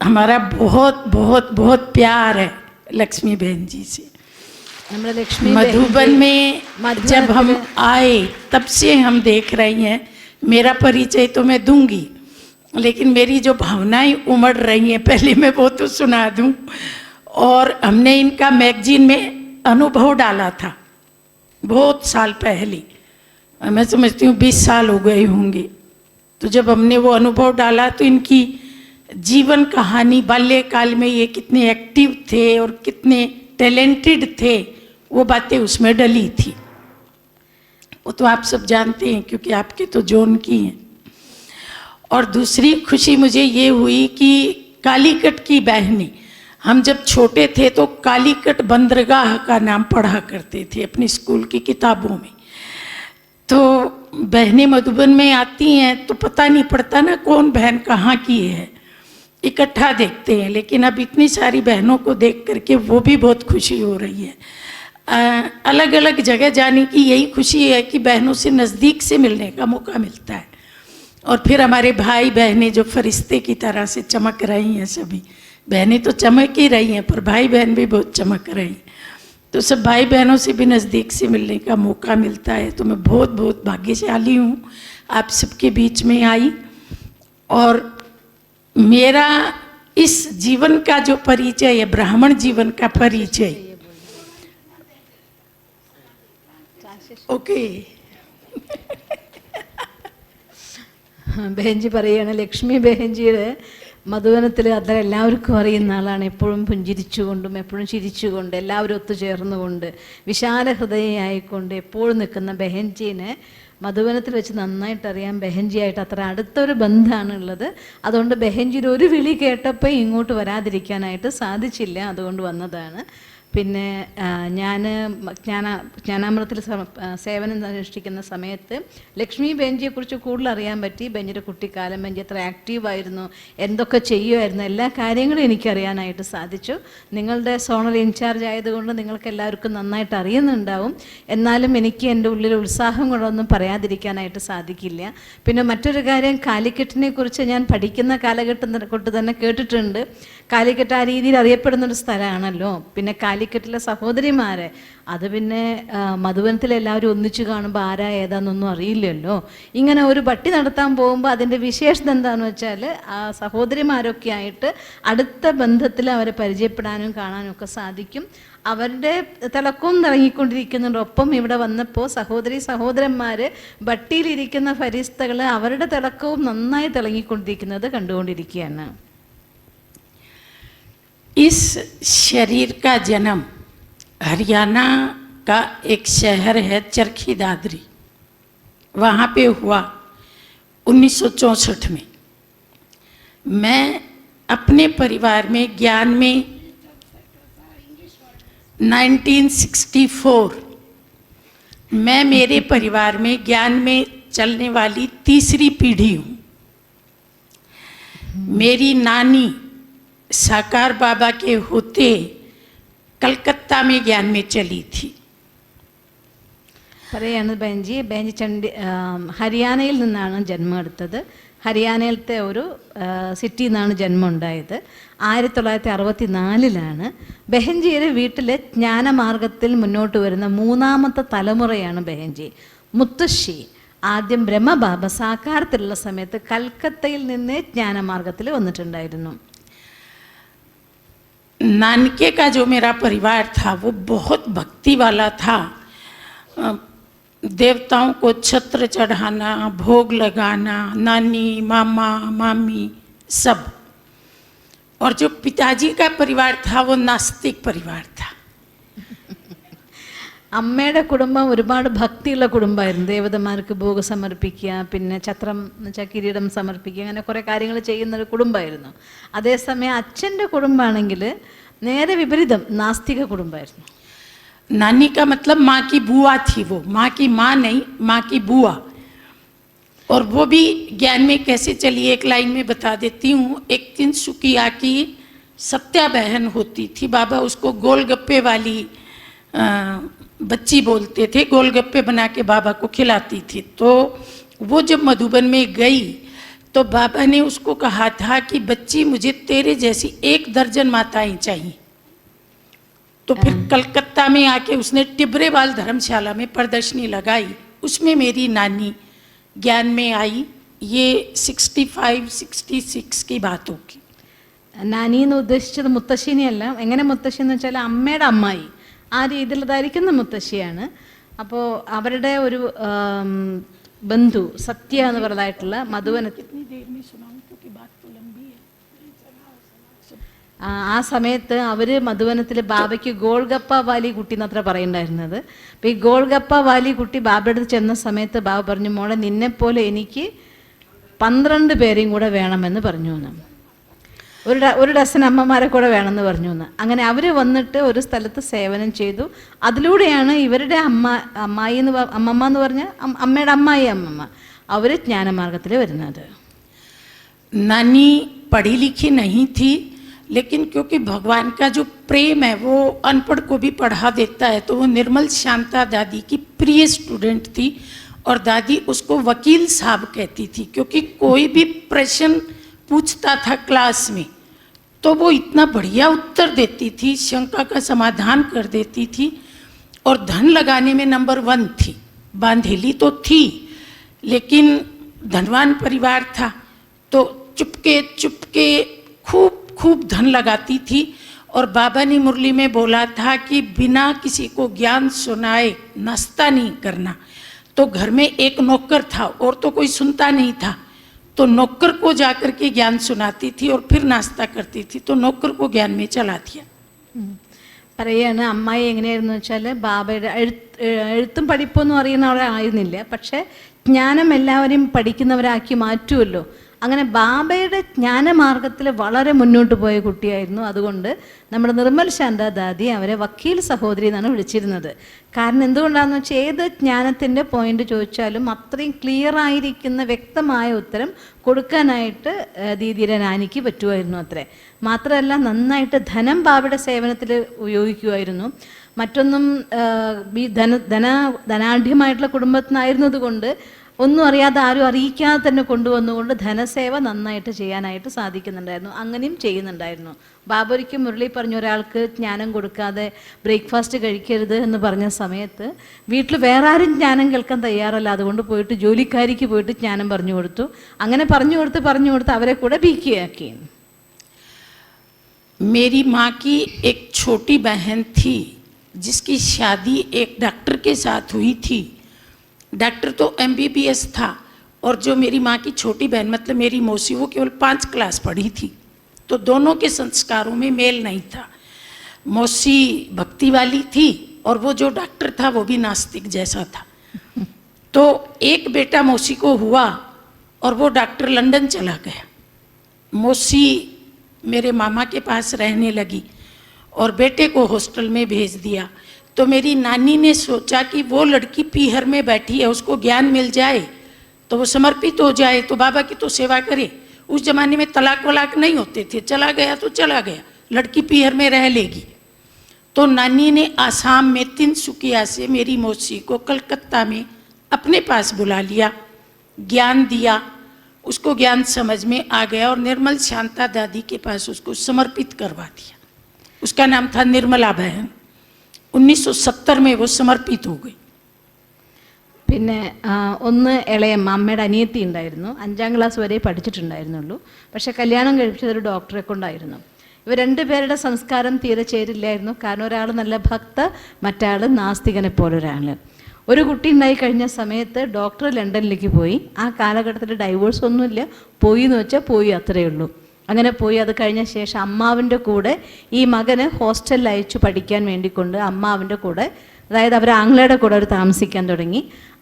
हमारा बहुत बहुत बहुत प्यार है लक्ष्मी बहन जी से। मधुबन में जब हम आए तब से हम देख रही हैं। मेरा परिचय तो मैं दूंगी, लेकिन मेरी जो भावनाएं उमड़ रही हैं पहले मैं वो तो सुना दूं। और हमने इनका मैगजीन में अनुभव डाला था बहुत साल पहले, मैं समझती हूँ 20 साल हो गए होंगे। तो जब हमने वो अनुभव डाला तो इनकी जीवन कहानी, बाल्यकाल में ये कितने एक्टिव थे और कितने टैलेंटेड थे, वो बातें उसमें डली थी। वो तो आप सब जानते हैं क्योंकि आपके तो जोन की हैं। और दूसरी खुशी मुझे ये हुई कि कालीकट की बहनें, हम जब छोटे थे तो कालीकट बंदरगाह का नाम पढ़ा करते थे अपनी स्कूल की किताबों में। तो बहनें मधुबन में आती हैं तो पता नहीं पड़ता ना कौन बहन कहाँ की है, इकट्ठा देखते हैं। लेकिन अब इतनी सारी बहनों को देख करके वो भी बहुत खुशी हो रही है। अलग अलग जगह जाने की यही खुशी है कि बहनों से नज़दीक से मिलने का मौका मिलता है। और फिर हमारे भाई बहनें जो फरिश्ते की तरह से चमक रही हैं, सभी बहनें तो चमक ही रही हैं पर भाई बहन भी बहुत चमक रही हैं। तो सब भाई बहनों से भी नज़दीक से मिलने का मौका मिलता है। तो मैं बहुत बहुत भाग्यशाली हूँ आप सबके बीच में आई। और मेरा इस जीवन का जो परिचय है, ब्राह्मण जीवन का परिचय, ഓക്കെ ബഹൻജി പറയുകയാണ്, ലക്ഷ്മി ബഹൻജിയുടെ മധുവനത്തിൽ അത്ര എല്ലാവർക്കും അറിയുന്ന ആളാണ്. എപ്പോഴും പുഞ്ചിരിച്ചുകൊണ്ടും എപ്പോഴും ചിരിച്ചുകൊണ്ട് എല്ലാവരും ഒത്തുചേർന്നുകൊണ്ട് വിശാല ഹൃദയയായിക്കൊണ്ട് എപ്പോഴും നിൽക്കുന്ന ബഹൻജീനെ മധുവനത്തിൽ വെച്ച് നന്നായിട്ട് അറിയാം. ബഹൻജിയായിട്ട് അത്ര അടുത്തൊരു ബന്ധമാണ് ഉള്ളത്. അതുകൊണ്ട് ബഹൻജിയുടെ ഒരു വിളി കേട്ടപ്പോൾ ഇങ്ങോട്ട് വരാതിരിക്കാനായിട്ട് സാധിച്ചില്ല, അതുകൊണ്ട് വന്നതാണ്. പിന്നെ ഞാൻ ജ്ഞാനാമൃതത്തിൽ സേവനം അനുഷ്ഠിക്കുന്ന സമയത്ത് ലക്ഷ്മി ബെഞ്ചിയെക്കുറിച്ച് കൂടുതൽ അറിയാൻ പറ്റി. ബെഞ്ചിയുടെ കുട്ടിക്കാലം, ബെഞ്ചി എത്ര ആക്റ്റീവായിരുന്നു, എന്തൊക്കെ ചെയ്യുമായിരുന്നു, എല്ലാ കാര്യങ്ങളും എനിക്കറിയാനായിട്ട് സാധിച്ചു. നിങ്ങളുടെ സോണൽ ഇൻചാർജ് ആയതുകൊണ്ട് നിങ്ങൾക്ക് എല്ലാവർക്കും നന്നായിട്ട് അറിയുന്നുണ്ടാവും. എന്നാലും എനിക്ക് എൻ്റെ ഉള്ളിൽ ഉത്സാഹം കൊണ്ടൊന്നും പറയാതിരിക്കാനായിട്ട് സാധിക്കില്ല. പിന്നെ മറ്റൊരു കാര്യം, കാലിക്കറ്റിനെ കുറിച്ച് ഞാൻ പഠിക്കുന്ന കാലഘട്ടം തൊട്ട് തന്നെ കേട്ടിട്ടുണ്ട്. കാലിക്കറ്റ് ആ രീതിയിൽ അറിയപ്പെടുന്നൊരു സ്ഥലമാണല്ലോ. പിന്നെ കാലിക്കറ്റിലെ സഹോദരിമാരെ, അത് പിന്നെ മധുവനത്തിൽ എല്ലാവരും ഒന്നിച്ചു കാണുമ്പോൾ ആരാ ഏതാണെന്നൊന്നും അറിയില്ലല്ലോ. ഇങ്ങനെ ഒരു പട്ടി നടത്താൻ പോകുമ്പോൾ അതിൻ്റെ വിശേഷത എന്താണെന്ന് വെച്ചാൽ ആ സഹോദരിമാരൊക്കെ ആയിട്ട് അടുത്ത ബന്ധത്തിൽ അവരെ പരിചയപ്പെടാനും കാണാനും ഒക്കെ സാധിക്കും. അവരുടെ തിളക്കവും തിളങ്ങിക്കൊണ്ടിരിക്കുന്നുണ്ട്. ഒപ്പം ഇവിടെ വന്നപ്പോൾ സഹോദരന്മാർ ബട്ടിയിലിരിക്കുന്ന ഫരിസ്തകൾ അവരുടെ തിളക്കവും നന്നായി തിളങ്ങിക്കൊണ്ടിരിക്കുന്നത് കണ്ടുകൊണ്ടിരിക്കുകയാണ്. इस शरीर का जन्म हरियाणा का एक शहर है चरखी दादरी, वहाँ पे हुआ 1964 में। मैं अपने परिवार में ज्ञान में 1964 मैं मेरे परिवार में ज्ञान में चलने वाली तीसरी पीढ़ी हूँ। मेरी नानी साकार बाबा के होते कलकत्ता में ज्ञान में चली थी. പറയാണ് ബെഞ്ചി ഹരിയാനയിൽ നിന്നാണ് ജന്മം എടുത്തത്. ഹരിയാനയിലത്തെ ഒരു സിറ്റിയിൽ നിന്നാണ് ജന്മം ഉണ്ടായത്. 1964 ബെഹൻജിയുടെ വീട്ടിലെ ജ്ഞാനമാർഗത്തിൽ മുന്നോട്ട് വരുന്ന മൂന്നാമത്തെ തലമുറയാണ് ബെഹൻജി. മുത്തശ്ശി ആദ്യം ബ്രഹ്മബാബ സാക്കാരത്തിലുള്ള സമയത്ത് കൽക്കത്തയിൽ നിന്ന് ജ്ഞാനമാർഗത്തിൽ വന്നിട്ടുണ്ടായിരുന്നു. नानके का जो मेरा परिवार था वो बहुत भक्ति वाला था. देवताओं को छत्र चढ़ाना, भोग लगाना, नानी मामा मामी सब. और जो पिताजी का परिवार था वो नास्तिक परिवार था. അമ്മയുടെ കുടുംബം ഒരുപാട് ഭക്തിയുള്ള കുടുംബമായിരുന്നു. ദേവതമാർക്ക് ഭോഗം സമർപ്പിക്കുക, പിന്നെ ഛത്രം എന്നുവെച്ചാൽ കിരീടം സമർപ്പിക്കുക, അങ്ങനെ കുറേ കാര്യങ്ങൾ ചെയ്യുന്നൊരു കുടുംബമായിരുന്നു. അതേസമയം അച്ഛൻ്റെ കുടുംബമാണെങ്കിൽ നേരെ വിപരീതം, നാസ്തിക കുടുംബമായിരുന്നു. नानी का मतलब माँ की बुआ थी, वो माँ की माँ नहीं, माँ की बुआ. और वो भी ज्ञान में कैसे चली, एक लाइन में बता देती हूँ. एक दिन सुकिया की सत्या बहन होती थी, बाबा उसको गोलगप्पे वाली बच्ची बोलते थे, गोलगप्पे बना के बाबा को खिलाती थी. तो वो जब मधुबन में गई तो बाबा ने उसको कहा था कि बच्ची मुझे तेरे जैसी 1 दर्जन माताएं चाहिए। तो फिर कलकत्ता में आके उसने टिब्रेवाल धर्मशाला में प्रदर्शनी लगाई, उसमें मेरी नानी ज्ञान में आई। ये 65-66 की बात होगी। നാനി എന്ന് ഉദ്ദേശിച്ചത് മുത്തശ്ശിനെയല്ല. എങ്ങനെ മുത്തശ്ശി എന്ന് വെച്ചാൽ അമ്മയുടെ അമ്മായി, ആ രീതിയിലുള്ളതായിരിക്കുന്ന മുത്തശ്ശിയാണ്. അപ്പോൾ അവരുടെ ഒരു ബന്ധു സത്യ എന്ന് പറയുന്നതായിട്ടുള്ള മധുവനത്തിൽ ആ സമയത്ത് അവർ മധുവനത്തിൽ ബാബയ്ക്ക് ഗോൾഗപ്പ വാലി കുട്ടി എന്നത്ര പറയുണ്ടായിരുന്നത്. അപ്പോൾ ഈ ഗോൾഗപ്പ വാലി കുട്ടി ബാബയുടെ അടുത്ത് ചെന്ന സമയത്ത് ബാബ പറഞ്ഞു, മോളെ നിന്നെപ്പോലെ എനിക്ക് 12 പേരെയും കൂടെ വേണമെന്ന് പറഞ്ഞു എന്ന്, ഒരു ഡസൻ അമ്മമാരെ കൂടെ വേണമെന്ന് പറഞ്ഞു എന്ന്. അങ്ങനെ അവർ വന്നിട്ട് ഒരു സ്ഥലത്ത് സേവനം ചെയ്തു. അതിലൂടെയാണ് ഇവരുടെ അമ്മായി അമ്മമ്മ എന്ന് പറഞ്ഞ അമ്മയുടെ അമ്മായി അമ്മമ്മ അവർ ജ്ഞാനമാർഗത്തിൽ വരുന്നത്. नानी पढ़ी लिखी नहीं थी, लेकिन क्योंकि भगवान का जो प्रेम है वो अनपढ़ को भी पढ़ा देता है, तो वो निर्मल शांता दादी की प्रिय स्टूडेंट थी। और दादी उसको वकील साहब कहती थी, क्योंकि कोई भी प्रश्न पूछता था क्लास में तो वो इतना बढ़िया उत्तर देती थी, शंका का समाधान कर देती थी। और धन लगाने में नंबर 1 थी। बांधेली तो थी, लेकिन धनवान परिवार था, तो चुपके चुपके खूब खूब धन लगाती थी। और बाबा ने मुरली में बोला था कि बिना किसी को ज्ञान सुनाए नाश्ता नहीं करना। तो घर में एक नौकर था और तो कोई सुनता नहीं था, तो नौकर को जाकर के ज्ञान सुनाती थी और फिर नाश्ता करती थी। तो नौकर को ज्ञान में चला दिया। പറയാണ് അമ്മായി എങ്ങനെയായിരുന്നു വെച്ചാൽ ബാബയുടെ എഴുത്തും പഠിപ്പൊന്നും അറിയുന്നവരായിരുന്നില്ല, പക്ഷേ ജ്ഞാനം എല്ലാവരെയും പഠിക്കുന്നവരാക്കി മാറ്റുമല്ലോ. അങ്ങനെ ബാബയുടെ ജ്ഞാനമാർഗത്തിൽ വളരെ മുന്നോട്ട് പോയ കുട്ടിയായിരുന്നു. അതുകൊണ്ട് നമ്മുടെ നിർമ്മൽ ശാന്ത ദാദി അവരെ വക്കീൽ സഹോദരി എന്നാണ് വിളിച്ചിരുന്നത്. കാരണം എന്തുകൊണ്ടാണെന്ന് വെച്ചാൽ ഏത് ജ്ഞാനത്തിൻ്റെ പോയിന്റ് ചോദിച്ചാലും അത്രയും ക്ലിയർ ആയിരിക്കുന്ന വ്യക്തമായ ഉത്തരം കൊടുക്കാനായിട്ട് ദീദിയുടെ നാനിക്ക് പറ്റുമായിരുന്നു അത്രേ. മാത്രമല്ല നന്നായിട്ട് ധനം ബാബയുടെ സേവനത്തിൽ ഉപയോഗിക്കുമായിരുന്നു. മറ്റൊന്നും ഈ ധനാഢ്യമായിട്ടുള്ള കുടുംബത്തിനായിരുന്നത് കൊണ്ട് ഒന്നും അറിയാതെ ആരും അറിയിക്കാതെ തന്നെ കൊണ്ടുവന്നുകൊണ്ട് ധനസേവ നന്നായിട്ട് ചെയ്യാനായിട്ട് സാധിക്കുന്നുണ്ടായിരുന്നു. അങ്ങനെയും ചെയ്യുന്നുണ്ടായിരുന്നു. ബാബരിക്ക് മുരളി പറഞ്ഞ ഒരാൾക്ക് ജ്ഞാനം കൊടുക്കാതെ ബ്രേക്ക്ഫാസ്റ്റ് കഴിക്കരുത് എന്ന് പറഞ്ഞ സമയത്ത് വീട്ടിൽ വേറെ ആരും ജ്ഞാനം കേൾക്കാൻ തയ്യാറല്ല. അതുകൊണ്ട് പോയിട്ട് ജോലിക്കാരിക്ക് പോയിട്ട് ജ്ഞാനം പറഞ്ഞു കൊടുത്തു. അങ്ങനെ പറഞ്ഞു കൊടുത്ത് അവരെ കൂടെ ബീക്കിയാക്കി. मेरी माँ की एक छोटी बहन थी जिसकी शादी एक डॉक्टर के साथ हुई थी। डॉक्टर तो MBBS था, और जो मेरी माँ की छोटी बहन मतलब मेरी मौसी वो केवल 5 क्लास पढ़ी थी। तो दोनों के संस्कारों में मेल नहीं था। मौसी भक्ति वाली थी और वो जो डॉक्टर था वो भी नास्तिक जैसा था। तो एक बेटा मौसी को हुआ और वो डॉक्टर लंदन चला गया। मौसी मेरे मामा के पास रहने लगी और बेटे को हॉस्टल में भेज दिया। तो मेरी नानी ने सोचा कि वो लड़की पीहर में बैठी है, उसको ज्ञान मिल जाए तो वो समर्पित हो जाए, तो बाबा की तो सेवा करे। उस जमाने में तलाक वलाक नहीं होते थे, चला गया तो चला गया, लड़की पीहर में रह लेगी। तो नानी ने आसाम में तिनसुकिया से मेरी मौसी को कलकत्ता में अपने पास बुला लिया, ज्ञान दिया, उसको ज्ञान समझ में आ गया और निर्मल शांता दादी के पास उसको समर्पित करवा दिया। उसका नाम था निर्मला बहन। 1970 में वो समर्पित हो गई। പിന്നെ ഒന്ന് ഇളയമ്മ അമ്മയുടെ അനിയത്തി ഉണ്ടായിരുന്നു. 5ാം ക്ലാസ് വരെ പഠിച്ചിട്ടുണ്ടായിരുന്നുള്ളൂ. പക്ഷെ കല്യാണം കഴിച്ചത് ഒരു ഡോക്ടറെ കൊണ്ടായിരുന്നു. ഇവർ 2 പേരുടെ സംസ്കാരം തീരെ ചേരില്ലായിരുന്നു. കാരണം ഒരാൾ നല്ല ഭക്ത, മറ്റാൾ നാസ്തികനെ പോലൊരാൾ. ഒരു കുട്ടി ഉണ്ടായി കഴിഞ്ഞ സമയത്ത് ഡോക്ടർ ലണ്ടനിലേക്ക് പോയി. ആ കാലഘട്ടത്തിൽ ഡൈവോഴ്സ് ഒന്നുമില്ല, പോയി എന്ന് വെച്ചാൽ പോയി, അത്രയേ ഉള്ളൂ. അങ്ങനെ പോയി. അത് കഴിഞ്ഞ ശേഷം അമ്മാവിൻ്റെ കൂടെ ഈ മകന് ഹോസ്റ്റലിൽ അയച്ചു പഠിക്കാൻ വേണ്ടിക്കൊണ്ട് അമ്മാവിൻ്റെ കൂടെ, അതായത് അവർ ആംഗ്ലയുടെ കൂടെ അവർ താമസിക്കാൻ തുടങ്ങി.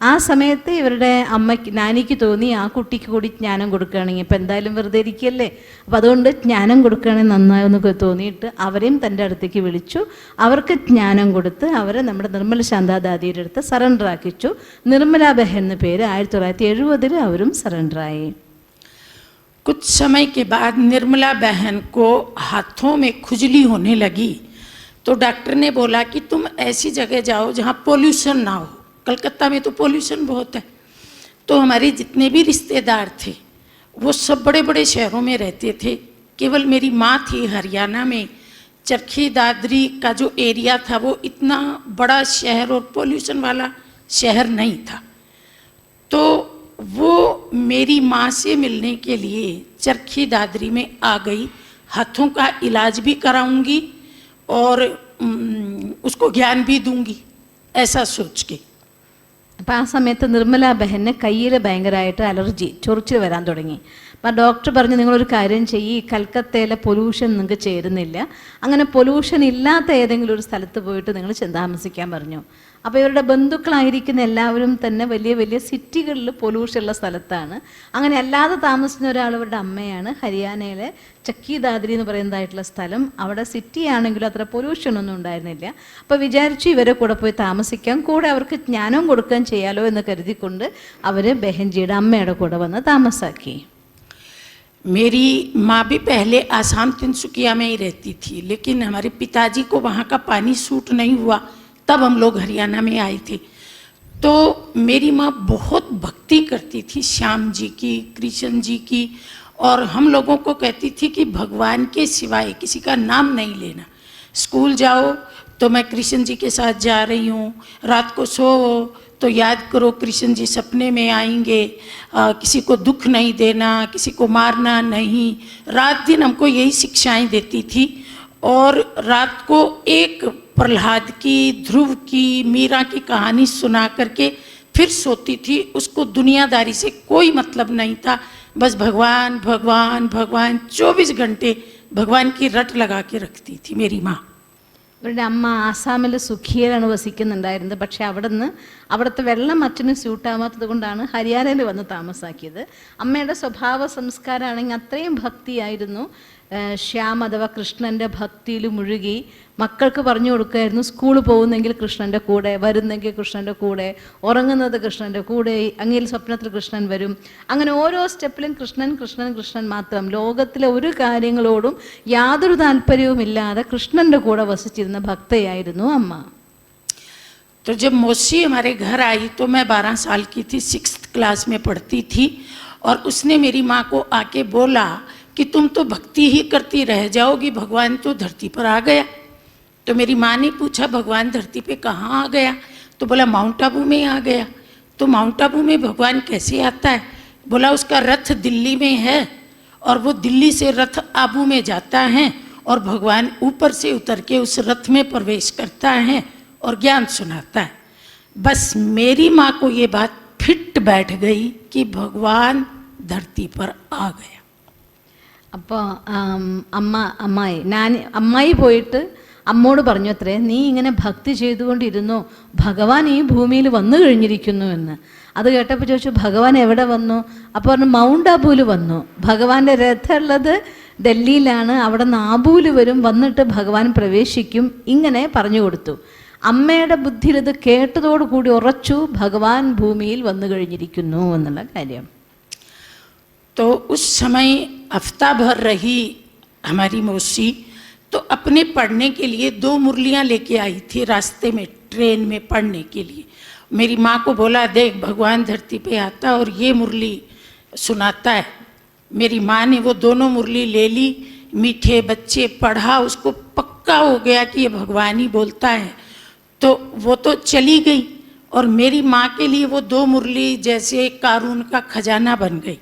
ആ സമയത്ത് ഇവരുടെ അമ്മയ്ക്ക് നാനിക്ക് തോന്നി ആ കുട്ടിക്ക് കൂടി ജ്ഞാനം കൊടുക്കുകയാണെങ്കിൽ ഇപ്പം എന്തായാലും വെറുതെ ഇരിക്കുകയല്ലേ, അപ്പോൾ അതുകൊണ്ട് ജ്ഞാനം കൊടുക്കുകയാണെങ്കിൽ നന്നായെന്നൊക്കെ തോന്നിയിട്ട് അവരെയും തൻ്റെ അടുത്തേക്ക് വിളിച്ചു. അവർക്ക് ജ്ഞാനം കൊടുത്ത് അവരെ നമ്മുടെ നിർമ്മല ശാന്താദാദിയുടെ അടുത്ത് സറണ്ടർ ആക്കിച്ചു. നിർമ്മല ബഹൻ എന്ന പേര് 1970 അവരും സറണ്ടറായി. कुछ समय के बाद निर्मला बहन को हाथों में खुजली होने लगी। तो डॉक्टर ने बोला कि तुम ऐसी जगह जाओ जहाँ पोल्यूशन ना हो। कलकत्ता में तो पोल्यूशन बहुत है। तो हमारे जितने भी रिश्तेदार थे वो सब बड़े बड़े शहरों में रहते थे, केवल मेरी माँ थी हरियाणा में। चरखी दादरी का जो एरिया था वो इतना बड़ा शहर और पोल्यूशन वाला शहर नहीं था। तो वो मेरी माँ से मिलने के लिए चरखी दादरी में आ गई। हाथों का इलाज भी कराऊंगी और उसको ज्ञान भी दूंगी, ऐसा सोच के। അപ്പം ആ സമയത്ത് നിർമ്മല ബഹന് കയ്യിൽ ഭയങ്കരമായിട്ട് അലർജി, ചൊറിച്ചിൽ വരാൻ തുടങ്ങി. അപ്പം ഡോക്ടർ പറഞ്ഞു, നിങ്ങളൊരു കാര്യം ചെയ്യ്, ഈ കൽക്കത്തയിലെ പൊല്യൂഷൻ നിങ്ങൾക്ക് ചേരുന്നില്ല, അങ്ങനെ പൊല്യൂഷൻ ഇല്ലാത്ത ഏതെങ്കിലും ഒരു സ്ഥലത്ത് പോയിട്ട് നിങ്ങൾ താമസിക്കാൻ പറഞ്ഞു. അപ്പോൾ ഇവരുടെ ബന്ധുക്കളായിരിക്കുന്ന എല്ലാവരും തന്നെ വലിയ വലിയ സിറ്റികളിൽ പൊല്യൂഷനുള്ള സ്ഥലത്താണ്. അങ്ങനെ അല്ലാതെ താമസിക്കുന്ന ഒരാൾ ഇവരുടെ അമ്മയാണ്. ഹരിയാനയിലെ ചക്കി ദാദ്രി എന്ന് പറയുന്നതായിട്ടുള്ള സ്ഥലം, അവിടെ സിറ്റി ആണെങ്കിലും അത്ര പൊല്യൂഷനൊന്നും ഉണ്ടായിരുന്നില്ല. അപ്പോൾ വിചാരിച്ചു ഇവരെ കൂടെ പോയി താമസിക്കാം, കൂടെ അവർക്ക് ജ്ഞാനവും കൊടുക്കാൻ ചെയ്യാലോ എന്ന് കരുതിക്കൊണ്ട് അവർ ബെഹൻജിയുടെ അമ്മയുടെ കൂടെ വന്ന് താമസാക്കി. मेरी माँ भी पहले आसाम तिनसुकिया में ही रहती थी, लेकिन हमारे पिताजी को वहाँ का पानी सूट नहीं हुआ, तब हम लोग हरियाणा में आए थे। तो मेरी माँ बहुत भक्ति करती थी श्याम जी की, कृष्ण जी की, और हम लोगों को कहती थी कि भगवान के सिवाय किसी का नाम नहीं लेना। स्कूल जाओ तो मैं कृष्ण जी के साथ जा रही हूँ, रात को सो तो याद करो कृष्ण जी सपने में आएंगे, किसी को दुख नहीं देना, किसी को मारना नहीं। रात दिन हमको यही शिक्षाएं देती थी। और रात को एक प्रहलाद की, ध्रुव की, मीरा की कहानी सुना करके फिर सोती थी। उसको दुनियादारी से कोई मतलब नहीं था, बस भगवान भगवान भगवान 24 घंटे भगवान की रट लगा के रखती थी मेरी माँ। ഇവരുടെ അമ്മ ആസാമിൽ സുഖിയയിലാണ് വസിക്കുന്നുണ്ടായിരുന്നത്. പക്ഷേ അവിടുത്തെ വെള്ളം അച്ഛന് സ്യൂട്ടാവാത്തത് കൊണ്ടാണ് ഹരിയാനയിൽ വന്ന് താമസാക്കിയത്. അമ്മയുടെ സ്വഭാവ സംസ്കാരമാണെങ്കിൽ അത്രയും ഭക്തിയായിരുന്നു. ശ്യാം അഥവാ കൃഷ്ണൻ്റെ ഭക്തിയിൽ മുഴുകി മക്കൾക്ക് പറഞ്ഞു കൊടുക്കുമായിരുന്നു, സ്കൂളിൽ പോകുന്നെങ്കിൽ കൃഷ്ണൻ്റെ കൂടെ, വരുന്നെങ്കിൽ കൃഷ്ണൻ്റെ കൂടെ, ഉറങ്ങുന്നത് കൃഷ്ണൻ്റെ കൂടെ, അങ്ങയിൽ സ്വപ്നത്തിൽ കൃഷ്ണൻ വരും. അങ്ങനെ ഓരോ സ്റ്റെപ്പിലും കൃഷ്ണൻ കൃഷ്ണൻ കൃഷ്ണൻ മാത്രം. ലോകത്തിലെ ഒരു കാര്യങ്ങളോടും യാതൊരു താല്പര്യവുമില്ലാതെ കൃഷ്ണൻ്റെ കൂടെ വസിച്ചിരുന്ന ഭക്തയായിരുന്നു അമ്മ. तो जब मौसी हमारे घर आई तो मैं 12 साल की थी, 6th क्लास में पढ़ती थी, और उसने मेरी माँ को आके बोला कि तुम तो भक्ति ही करती रह जाओगी, भगवान तो धरती पर आ गया। तो मेरी माँ ने पूछा भगवान धरती पे कहाँ आ गया? तो बोला माउंट आबू में आ गया। तो माउंट आबू में भगवान कैसे आता है? बोला उसका रथ दिल्ली में है और वो दिल्ली से रथ आबू में जाता है और भगवान ऊपर से उतर के उस रथ में प्रवेश करता है और ज्ञान सुनाता है। बस मेरी माँ को ये बात फिट बैठ गई कि भगवान धरती पर आ गया। അപ്പോൾ അമ്മായി പോയിട്ട് അമ്മോട് പറഞ്ഞു അത്രേ, നീ ഇങ്ങനെ ഭക്തി ചെയ്തുകൊണ്ടിരുന്നോ, ഭഗവാൻ ഈ ഭൂമിയിൽ വന്നു കഴിഞ്ഞിരിക്കുന്നു എന്ന്. അത് കേട്ടപ്പോൾ ചോദിച്ചു ഭഗവാൻ എവിടെ വന്നു? അപ്പോൾ പറഞ്ഞു മൗണ്ട് ആബൂല് വന്നു. ഭഗവാന്റെ രഥം ഉള്ളത് ഡൽഹിയിലാണ്, അവിടെ നിന്ന് ആബൂല് വരും, വന്നിട്ട് ഭഗവാൻ പ്രവേശിക്കും. ഇങ്ങനെ പറഞ്ഞു കൊടുത്തു. അമ്മയുടെ ബുദ്ധിയിൽ ഇത് കേട്ടതോടുകൂടി ഉറച്ചു, ഭഗവാൻ ഭൂമിയിൽ വന്നു കഴിഞ്ഞിരിക്കുന്നു എന്നുള്ള കാര്യം. तो उस समय हफ्ता भर रही हमारी मौसी, तो अपने पढ़ने के लिए 2 मुरलियाँ लेके आई थी रास्ते में, ट्रेन में पढ़ने के लिए। मेरी माँ को बोला देख भगवान धरती पे आता और ये मुरली सुनाता है। मेरी माँ ने वो दोनों मुरली ले ली, मीठे बच्चे पढ़ा, उसको पक्का हो गया कि ये भगवान ही बोलता है। तो वो तो चली गई और मेरी माँ के लिए वो 2 मुरली जैसे कारून का खजाना बन गई।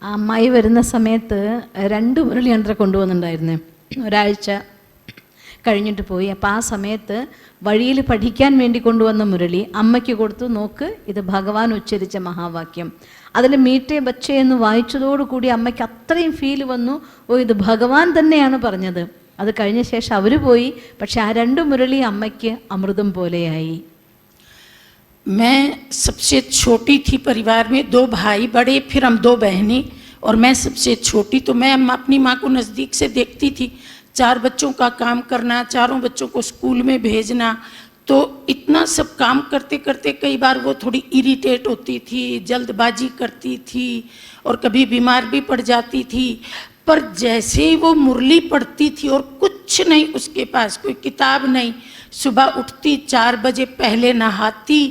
അമ്മായി വരുന്ന സമയത്ത് 2 മുരളിയന്ത്രം കൊണ്ടുവന്നിട്ടുണ്ടായിരുന്നു. ഒരാഴ്ച കഴിഞ്ഞിട്ട് പോയി. അപ്പോൾ ആ സമയത്ത് വഴിയിൽ പഠിക്കാൻ വേണ്ടി കൊണ്ടുവന്ന മുരളി അമ്മയ്ക്ക് കൊടുത്തു, നോക്ക് ഇത് ഭഗവാൻ ഉച്ചരിച്ച മഹാവാക്യം. അതിൽ മീറ്റേ ബച്ചേ എന്ന് വായിച്ചതോടുകൂടി അമ്മയ്ക്ക് അത്രയും ഫീൽ വന്നു, ഓ ഇത് ഭഗവാൻ തന്നെയാണ് പറഞ്ഞത്. അത് കഴിഞ്ഞ ശേഷം അവർ പോയി, പക്ഷെ ആ 2 മുരളി അമ്മയ്ക്ക് അമൃതം പോലെയായി. मैं सबसे छोटी थी परिवार में, 2 भाई बड़े, फिर हम 2 बहनें और मैं सबसे छोटी। तो मैं अपनी माँ को नज़दीक से देखती थी, 4 बच्चों का काम करना, 4 बच्चों को स्कूल में भेजना। तो इतना सब काम करते करते कई बार वो थोड़ी इरिटेट होती थी, जल्दबाजी करती थी और कभी बीमार भी पड़ जाती थी। पर जैसे ही वो मुरली पढ़ती थी और कुछ नहीं उसके पास, कोई किताब नहीं, सुबह उठती 4 बजे, पहले नहाती,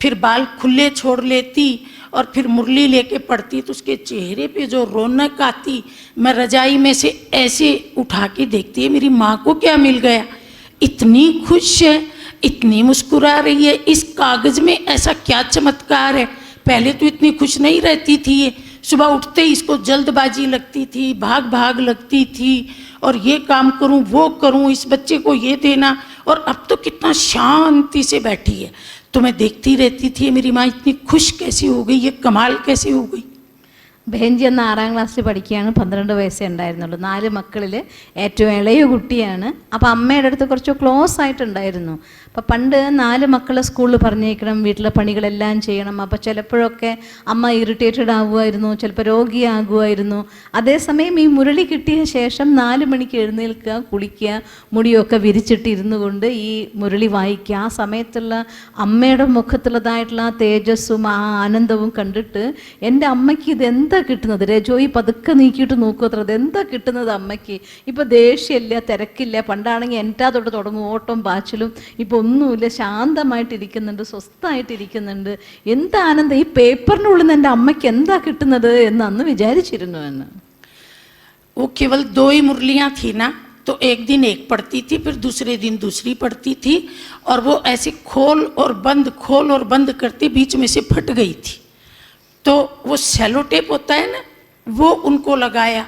फिर बाल खुले छोड़ लेती और फिर मुरली लेके पढ़ती, तो उसके चेहरे पे जो रौनक आती, मैं रजाई में से ऐसे उठा के देखती है मेरी माँ को क्या मिल गया, इतनी खुश है, इतनी मुस्कुरा रही है, इस कागज में ऐसा क्या चमत्कार है। पहले तो इतनी खुश नहीं रहती थी ये, सुबह उठते ही इसको जल्दबाजी लगती थी, भाग भाग लगती थी, और ये काम करूं वो करूं, इस बच्चे को ये देना, और अब तो कितना शांति से बैठी है। तो मैं देखती रहती थी मेरी माँ इतनी खुश कैसी हो गई, ये कमाल कैसे हो गई। ബെഹൻജി അന്ന് 6ാം ക്ലാസ്സിൽ പഠിക്കുകയാണ്. 12 വയസ്സേ ഉണ്ടായിരുന്നുള്ളൂ. 4 മക്കളിൽ ഏറ്റവും ഇളയ കുട്ടിയാണ്. അപ്പോൾ അമ്മയുടെ അടുത്ത് കുറച്ച് ക്ലോസ് ആയിട്ടുണ്ടായിരുന്നു. അപ്പോൾ പണ്ട് 4 മക്കളെ സ്കൂളിൽ പറഞ്ഞേക്കണം, വീട്ടിലെ പണികളെല്ലാം ചെയ്യണം. അപ്പോൾ ചിലപ്പോഴൊക്കെ അമ്മ ഇറിറ്റേറ്റഡ് ആകുമായിരുന്നു, ചിലപ്പോൾ രോഗിയാകുമായിരുന്നു. അതേസമയം ഈ മുരളി കിട്ടിയ ശേഷം 4 മണിക്ക് എഴുന്നേൽക്കുക, കുളിക്കുക, മുടിയൊക്കെ വിരിച്ചിട്ട് ഇരുന്നു കൊണ്ട് ഈ മുരളി വായിക്കുക. ആ സമയത്തുള്ള അമ്മയുടെ മുഖത്തുള്ളതായിട്ടുള്ള ആ തേജസ്സും ആ ആനന്ദവും കണ്ടിട്ട് എൻ്റെ അമ്മയ്ക്ക് ഇതെന്താ കിട്ടുന്നത്, രജോയി പതുക്കെ നീക്കിയിട്ട് നോക്കുക അത്ര, അതെന്താ കിട്ടുന്നത് അമ്മയ്ക്ക്. ഇപ്പോൾ ദേഷ്യമില്ല, തിരക്കില്ല. പണ്ടാണെങ്കിൽ എൻ്റെ തൊട്ട് തുടങ്ങും ഓട്ടം പാച്ചിലും. ഇപ്പോൾ ഒന്നുമില്ല, ശാന്തമായിട്ടിരിക്കുന്നുണ്ട്, സ്വസ്ഥമായിട്ടിരിക്കുന്നുണ്ട്. എന്താ ആനന്ദം, ഈ പേപ്പറിനുള്ളിൽ നിന്ന് എൻ്റെ അമ്മയ്ക്ക് എന്താ കിട്ടുന്നത് എന്ന് അന്ന് വിചാരിച്ചിരുന്നു എന്ന്. वो केवल 2 ही मुरलियाँ थी ना, तो एक दिन एक पढ़ती थी, फिर दूसरे दिन दूसरी पढ़ती थी, और वो ऐसे खोल और बंद करती, बीच में से फट गई थी। तो वो सेलो टेप होता है ना, वो उनको लगाया,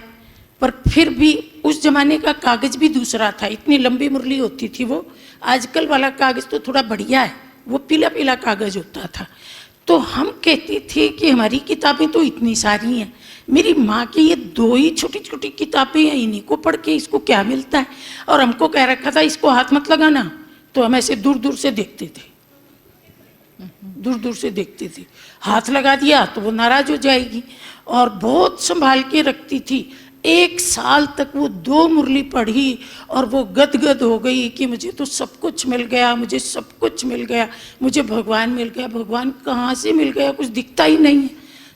पर फिर भी उस जमाने का कागज़ भी दूसरा था, इतनी लंबी मुरली होती थी वो। आजकल वाला कागज़ तो थोड़ा बढ़िया है, वो पीला पीला कागज़ होता था। तो हम कहती थी कि हमारी किताबें तो इतनी सारी हैं, मेरी माँ की ये 2 ही छोटी छोटी किताबें हैं, इन्हीं को पढ़ के इसको क्या मिलता है। और हमको कह रखा था इसको हाथ मत लगाना, तो हम ऐसे दूर दूर से देखते थे, दूर दूर से देखते थे। हाथ लगा दिया तो वो नाराज हो जाएगी, और बहुत संभाल के रखती थी। 1 साल तक वो 2 मुरली पढ़ी और वो गदगद हो गई कि मुझे तो सब कुछ मिल गया, मुझे सब कुछ मिल गया, मुझे भगवान मिल गया। भगवान कहाँ से मिल गया, कुछ दिखता ही नहीं है।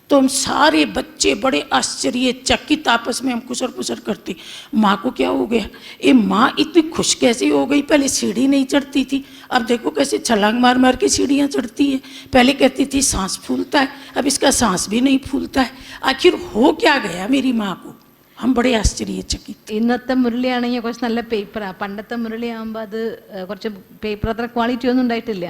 तो हम सारे बच्चे बड़े आश्चर्यचकित आपस में हम खुसर पुसर करते, माँ को क्या हो गया, ये माँ इतनी खुश कैसे हो गई, पहले सीढ़ी नहीं चढ़ती थी, अब देखो कैसे छलांग मार मार के सीढ़ियाँ चढ़ती है। पहले कहती थी सांस फूलता है, अब इसका सांस भी नहीं फूलता है, आखिर हो क्या गया मेरी माँ को। हम बड़े आश्चर्यचकित। ഇന്നത്തെ മുരളിയാണെങ്കിൽ കുറച്ച് നല്ല പേപ്പറാണ്. പണ്ടത്തെ മുരളിയാകുമ്പോൾ അത് കുറച്ച് പേപ്പർ അത്ര ക്വാളിറ്റി ഒന്നും ഉണ്ടായിട്ടില്ല.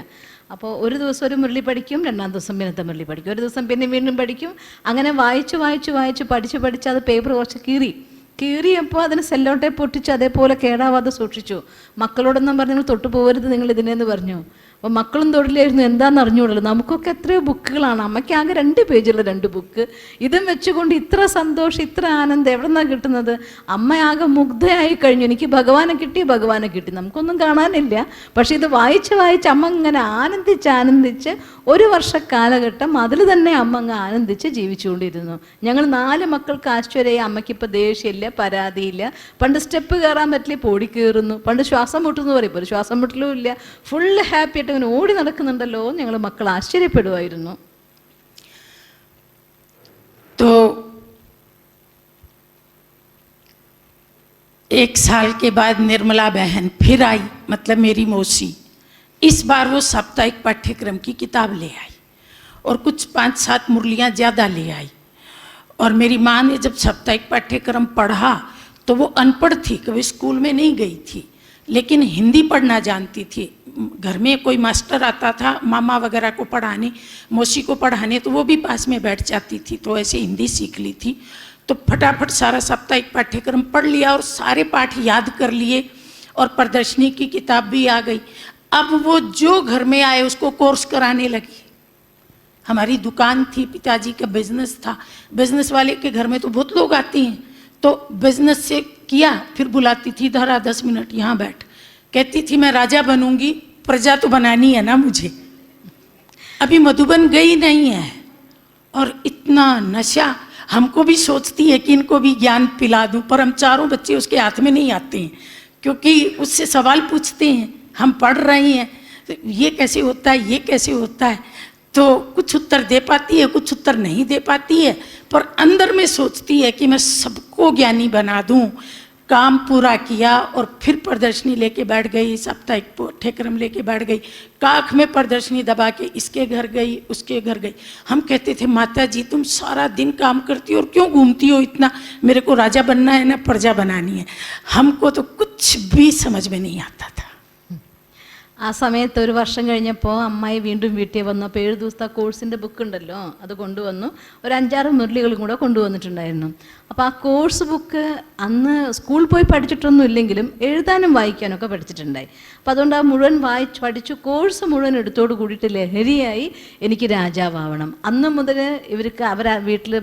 അപ്പോൾ ഒരു ദിവസം ഒരു മുരളി പഠിക്കും, 2ാം ദിവസം പിന്നത്തെ മുരളി പഠിക്കും, ഒരു ദിവസം പിന്നെ വീണ്ടും പഠിക്കും. അങ്ങനെ വായിച്ച് പഠിച്ച് അത് പേപ്പർ കുറച്ച് കീറിയപ്പോൾ അതിന് സെല്ലോ ടേപ്പ് പൊട്ടിച്ച് അതേപോലെ കേടാവാതെ സൂക്ഷിച്ചു. മക്കളോടൊന്നും പറഞ്ഞ് നിങ്ങൾ തൊട്ട് പോകരുത് നിങ്ങൾ ഇതിനെന്ന് പറഞ്ഞു. അപ്പോൾ മക്കളും തൊഴിലായിരുന്നു, എന്താണെന്ന് അറിഞ്ഞുകൂടല്ലോ. നമുക്കൊക്കെ എത്രയോ ബുക്കുകളാണ്, അമ്മയ്ക്ക് ആകെ 2 പേജുള്ള 2 ബുക്ക്. ഇതും വെച്ചുകൊണ്ട് ഇത്ര സന്തോഷം, ഇത്ര ആനന്ദം എവിടെ നിന്നാണ് കിട്ടുന്നത്? അമ്മയാകെ മുഗ്ധയായി കഴിഞ്ഞു. എനിക്ക് ഭഗവാനെ കിട്ടി, നമുക്കൊന്നും കാണാനില്ല. പക്ഷെ ഇത് വായിച്ച് അമ്മ ഇങ്ങനെ ആനന്ദിച്ച് 1 വർഷ കാലഘട്ടം അതിൽ തന്നെ അമ്മ അങ്ങ് ആനന്ദിച്ച് ജീവിച്ചുകൊണ്ടിരുന്നു. ഞങ്ങൾ 4 മക്കൾക്ക് ആശ്ചര്യമായി. അമ്മയ്ക്കിപ്പോൾ ദേഷ്യമില്ല, പരാതിയില്ല. പണ്ട് സ്റ്റെപ്പ് കയറാൻ പറ്റില്ല, പോടി കയറുന്നു. പണ്ട് ശ്വാസം മുട്ടുന്നു പറയും, ഇപ്പോൾ ശ്വാസം മുട്ടലും ഇല്ല. ഫുൾ ഹാപ്പി ആയിട്ട് ഇങ്ങനെ ഓടി നടക്കുന്നുണ്ടല്ലോ. ഞങ്ങൾ മക്കൾ ആശ്ചര്യപ്പെടുമായിരുന്നു. तो 1 साल के बाद निर्मला बहन फिर आई, मतलब मेरी मौसी। इस बार वो साप्ताहिक पाठ्यक्रम की किताब ले आई और कुछ 5-7 मुरलियाँ ज़्यादा ले आई। और मेरी माँ ने जब साप्ताहिक पाठ्यक्रम पढ़ा तो वो अनपढ़ थी, कभी स्कूल में नहीं गई थी, लेकिन हिंदी पढ़ना जानती थी। घर में कोई मास्टर आता था मामा वगैरह को पढ़ाने, मौसी को पढ़ाने, तो वो भी पास में बैठ जाती थी, तो ऐसे हिंदी सीख ली थी। तो फटाफट सारा साप्ताहिक पाठ्यक्रम पढ़ लिया और सारे पाठ याद कर लिए, और प्रदर्शनी की किताब भी आ गई। अब वो जो घर में आए उसको कोर्स कराने लगी। हमारी दुकान थी, पिताजी का बिजनेस था, बिजनेस वाले के घर में तो बहुत लोग आते हैं, तो बिजनेस से किया, फिर बुलाती थी, धरा 10 मिनट यहाँ बैठ। कहती थी मैं राजा बनूंगी, प्रजा तो बनानी है ना मुझे। अभी मधुबन गई नहीं है, और इतना नशा, हमको भी सोचती है कि इनको भी ज्ञान पिला दूं, पर हम चारों बच्चे उसके हाथ में नहीं आते हैं, क्योंकि उससे सवाल पूछते हैं, हम पढ़ रहे हैं, ये कैसे होता है, ये कैसे होता है, तो कुछ उत्तर दे पाती है, कुछ उत्तर नहीं दे पाती है, पर अंदर में सोचती है कि मैं सबको ज्ञानी बना दूं। काम पूरा किया और फिर प्रदर्शनी लेके बैठ गई, साप्ताहिक पाठ्यक्रम लेके बैठ गई, काख में प्रदर्शनी दबा के इसके घर गई, उसके घर गई। हम कहते थे माता जी तुम सारा दिन काम करती हो और क्यों घूमती हो इतना, मेरे को राजा बनना है ना प्रजा बनानी है। हमको तो कुछ भी समझ में नहीं आता था। ആ സമയത്ത് ഒരു വർഷം കഴിഞ്ഞപ്പോൾ അമ്മായി വീണ്ടും വീട്ടിൽ വന്നു. അപ്പോൾ 7 ദിവസത്തെ കോഴ്സിൻ്റെ ബുക്ക് ഉണ്ടല്ലോ അത് കൊണ്ടുവന്നു. ഒരു 5-6 മുരളികളും കൂടെ കൊണ്ടുവന്നിട്ടുണ്ടായിരുന്നു. അപ്പോൾ ആ കോഴ്സ് ബുക്ക് അന്ന് സ്കൂളിൽ പോയി പഠിച്ചിട്ടൊന്നും ഇല്ലെങ്കിലും എഴുതാനും വായിക്കാനൊക്കെ പഠിച്ചിട്ടുണ്ടായി. അപ്പോൾ അതുകൊണ്ട് ആ മുഴുവൻ പഠിച്ചു. കോഴ്സ് മുഴുവൻ എടുത്തോട് കൂടിയിട്ട് ലഹരിയായി എനിക്ക് രാജാവാവണം. അന്ന് മുതൽ ഇവർക്ക് വീട്ടിൽ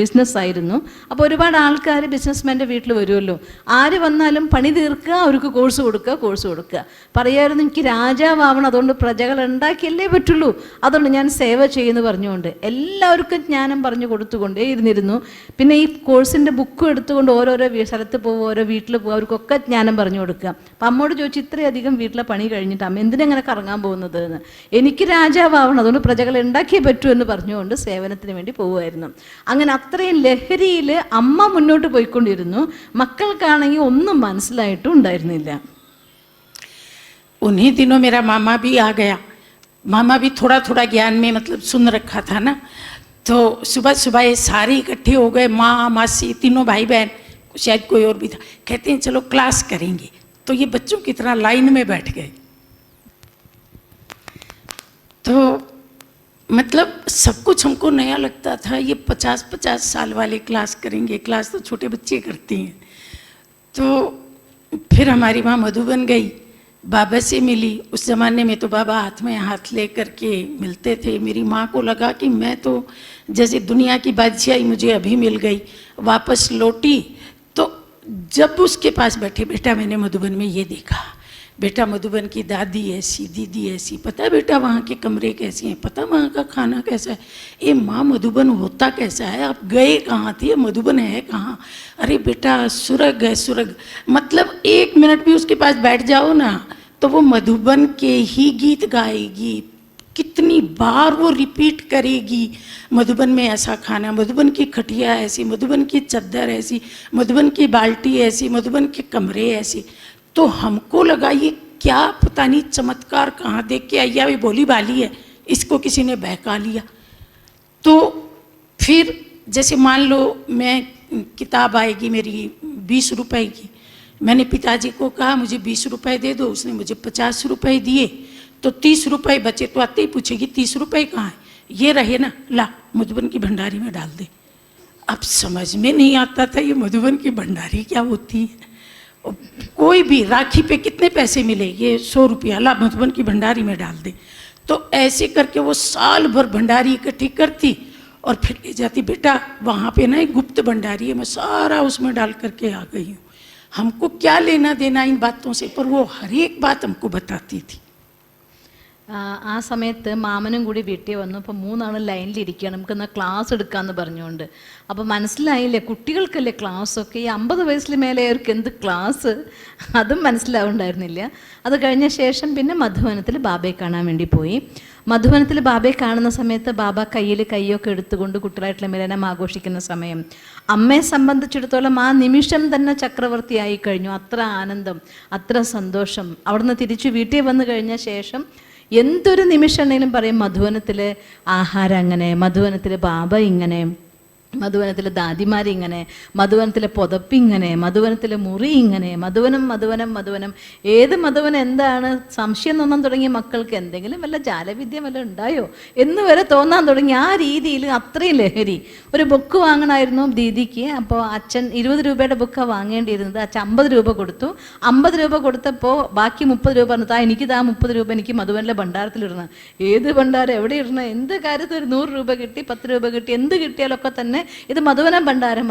ബിസിനസ്സായിരുന്നു. അപ്പോൾ ഒരുപാട് ആൾക്കാർ ബിസിനസ്മാൻ്റെ വീട്ടിൽ വരുമല്ലോ, ആര് വന്നാലും പണി തീർക്കുക, അവർക്ക് കോഴ്സ് കൊടുക്കുക. പറയായിരുന്നു എനിക്ക് രാജാവാവണം, അതുകൊണ്ട് പ്രജകൾ ഉണ്ടാക്കിയല്ലേ പറ്റുള്ളൂ, അതുകൊണ്ട് ഞാൻ സേവ ചെയ്യുന്നു പറഞ്ഞുകൊണ്ട് എല്ലാവർക്കും ജ്ഞാനം പറഞ്ഞു കൊടുത്തുകൊണ്ടേ ഇരുന്നിരുന്നു. പിന്നെ ഈ കോഴ്സിൻ്റെ ബുക്കും എടുത്തുകൊണ്ട് ഓരോരോ സ്ഥലത്ത് പോകും, ഓരോ വീട്ടിൽ പോകും, അവർക്കൊക്കെ ജ്ഞാനം പറഞ്ഞു കൊടുക്കുക. അപ്പം അമ്മോട് ചോദിച്ചു ഇത്രയധികം വീട്ടിലെ പണി കഴിഞ്ഞിട്ട് അമ്മ എന്തിനെങ്ങനെ കറങ്ങാൻ പോകുന്നത് എന്ന്. എനിക്ക് രാജാവാവണം, അതുകൊണ്ട് പ്രജകൾ ഉണ്ടാക്കിയേ പറ്റൂ എന്ന് പറഞ്ഞുകൊണ്ട് സേവനത്തിന് വേണ്ടി പോകുമായിരുന്നു. അങ്ങനെ അത്രയും ലഹരിയിൽ അമ്മ മുന്നോട്ട് പോയിക്കൊണ്ടിരുന്നു. മക്കൾക്കാണെങ്കിൽ ഒന്നും മനസ്സിലായിട്ടും ഉണ്ടായിരുന്നില്ല. उन्हीं दिनों मेरा मामा भी आ गया। मामा भी थोड़ा थोड़ा ज्ञान में मतलब सुन रखा था ना, तो सुबह सुबह ये सारे इकट्ठे हो गए, माँ मासी तीनों भाई बहन, शायद कोई और भी था। कहते हैं चलो क्लास करेंगे, तो ये बच्चों की तरह लाइन में बैठ गए। तो मतलब सब कुछ हमको नया लगता था। ये 50-50 साल वाले क्लास करेंगे, क्लास तो छोटे बच्चे करते हैं। तो फिर हमारी माँ मधुबन गई, बाबा से मिली। उस ज़माने में तो बाबा हाथ में हाथ ले करके मिलते थे। मेरी माँ को लगा कि मैं तो जैसे दुनिया की बादशाही मुझे अभी मिल गई। वापस लौटी तो जब उसके पास बैठे, बेटा मैंने मधुबन में ये देखा, बेटा मधुबन की दादी ऐसी, दीदी ऐसी, पता है बेटा वहाँ के कमरे कैसे हैं, पता वहाँ का खाना कैसा है, ये माँ मधुबन होता कैसा है, आप गए कहाँ थे, मधुबन है कहाँ, अरे बेटा सुरग है सुरग। मतलब 1 मिनट भी उसके पास बैठ जाओ ना तो वो मधुबन के ही गीत गाएगी, कितनी बार वो रिपीट करेगी। मधुबन में ऐसा खाना, मधुबन की खटिया ऐसी, मधुबन की चद्दर ऐसी, मधुबन की बाल्टी ऐसी, मधुबन के कमरे ऐसे। तो हमको लगा ये क्या पता नहीं चमत्कार कहाँ देख के आई, ये भोली भाली है, इसको किसी ने बहका लिया। तो फिर जैसे मान लो मैं किताब आएगी मेरी 20 रुपए की, मैंने पिताजी को कहा मुझे 20 रुपए दे दो, उसने मुझे 50 रुपए दिए, तो 30 रुपए बचे। तो आते ही पूछेगी 30 रुपए कहाँ है, ये रहे ना, ला मधुबन की भंडारी में डाल दे। अब समझ में नहीं आता था ये मधुबन की भंडारी क्या होती है। कोई भी राखी पे कितने पैसे मिले, ये 100 रुपया, ला मधुबन की भंडारी में डाल दे। तो ऐसे करके वो साल भर भंडारी इकट्ठी करती और फिर ले जाती, बेटा वहाँ पे ना एक गुप्त भंडारी है, मैं सारा उसमें डाल करके आ गई हूँ। हमको क्या लेना देना इन बातों से, पर वो हर एक बात हमको बताती थी। ആ സമയത്ത് മാമനും കൂടി വീട്ടിൽ വന്നു. അപ്പോൾ 3 ആൾ ലൈനിലിരിക്കുകയാണ്, നമുക്കെന്നാൽ ക്ലാസ് എടുക്കാമെന്ന് പറഞ്ഞുകൊണ്ട്. അപ്പോൾ മനസ്സിലായില്ലേ കുട്ടികൾക്കല്ലേ ക്ലാസ്സൊക്കെ, ഈ 50 വയസ്സിൽ മേലെ അവർക്ക് എന്ത് ക്ലാസ്, അതും മനസ്സിലാവുണ്ടായിരുന്നില്ല. അത് കഴിഞ്ഞ ശേഷം പിന്നെ മധുവനത്തിൽ ബാബയെ കാണാൻ വേണ്ടി പോയി. മധുവനത്തിൽ ബാബയെ കാണുന്ന സമയത്ത് ബാബ കയ്യിൽ കൈയൊക്കെ എടുത്തുകൊണ്ട് കുട്ടികളായിട്ടുള്ള മിലനം ആഘോഷിക്കുന്ന സമയം അമ്മയെ സംബന്ധിച്ചിടത്തോളം ആ നിമിഷം തന്നെ ചക്രവർത്തിയായി കഴിഞ്ഞു. അത്ര ആനന്ദം, അത്ര സന്തോഷം. അവിടുന്ന് തിരിച്ച് വീട്ടിൽ വന്നു കഴിഞ്ഞ ശേഷം എന്തൊരു നിമിഷമാണെങ്കിലും പറയും മധുവനത്തിലെ ആഹാരം അങ്ങനെ, മധുവനത്തിലെ ബാബ ഇങ്ങനെ, മധുവനത്തിലെ ദാദിമാരിങ്ങനെ, മധുവനത്തിലെ പുതപ്പിങ്ങനെ, മധുവനത്തിലെ മുറി ഇങ്ങനെ, മധുവനം മധുവനം മധുവനം. ഏത് മധുവനം എന്താണ് സംശയം തോന്നാൻ തുടങ്ങിയ മക്കൾക്ക് എന്തെങ്കിലും വല്ല ജാലവിദ്യ വല്ല ഉണ്ടായോ എന്ന് വരെ തോന്നാൻ തുടങ്ങി. ആ രീതിയിൽ അത്രയും ലഹരി. ഒരു ബുക്ക് വാങ്ങണമായിരുന്നു ദീദിക്ക്. അപ്പോൾ അച്ഛൻ 20 രൂപയുടെ ബുക്കാണ് വാങ്ങേണ്ടിയിരുന്നത്. അച്ഛൻ 50 രൂപ കൊടുത്തു. 50 രൂപ കൊടുത്തപ്പോൾ ബാക്കി 30 രൂപ പറഞ്ഞു, എനിക്കിതാ 30 രൂപ എനിക്ക് മധുവനിലെ ഭണ്ഡാരത്തിലിടണം. ഏത് ഭണ്ഡാരം, എവിടെ ഇടണം, എന്ത് കാര്യത്തിൽ ഒരു 100 രൂപ കിട്ടി, 10 രൂപ കിട്ടി, എന്ത് കിട്ടിയാലൊക്കെ തന്നെ ഇത് മധുവന ഭണ്ഡാരം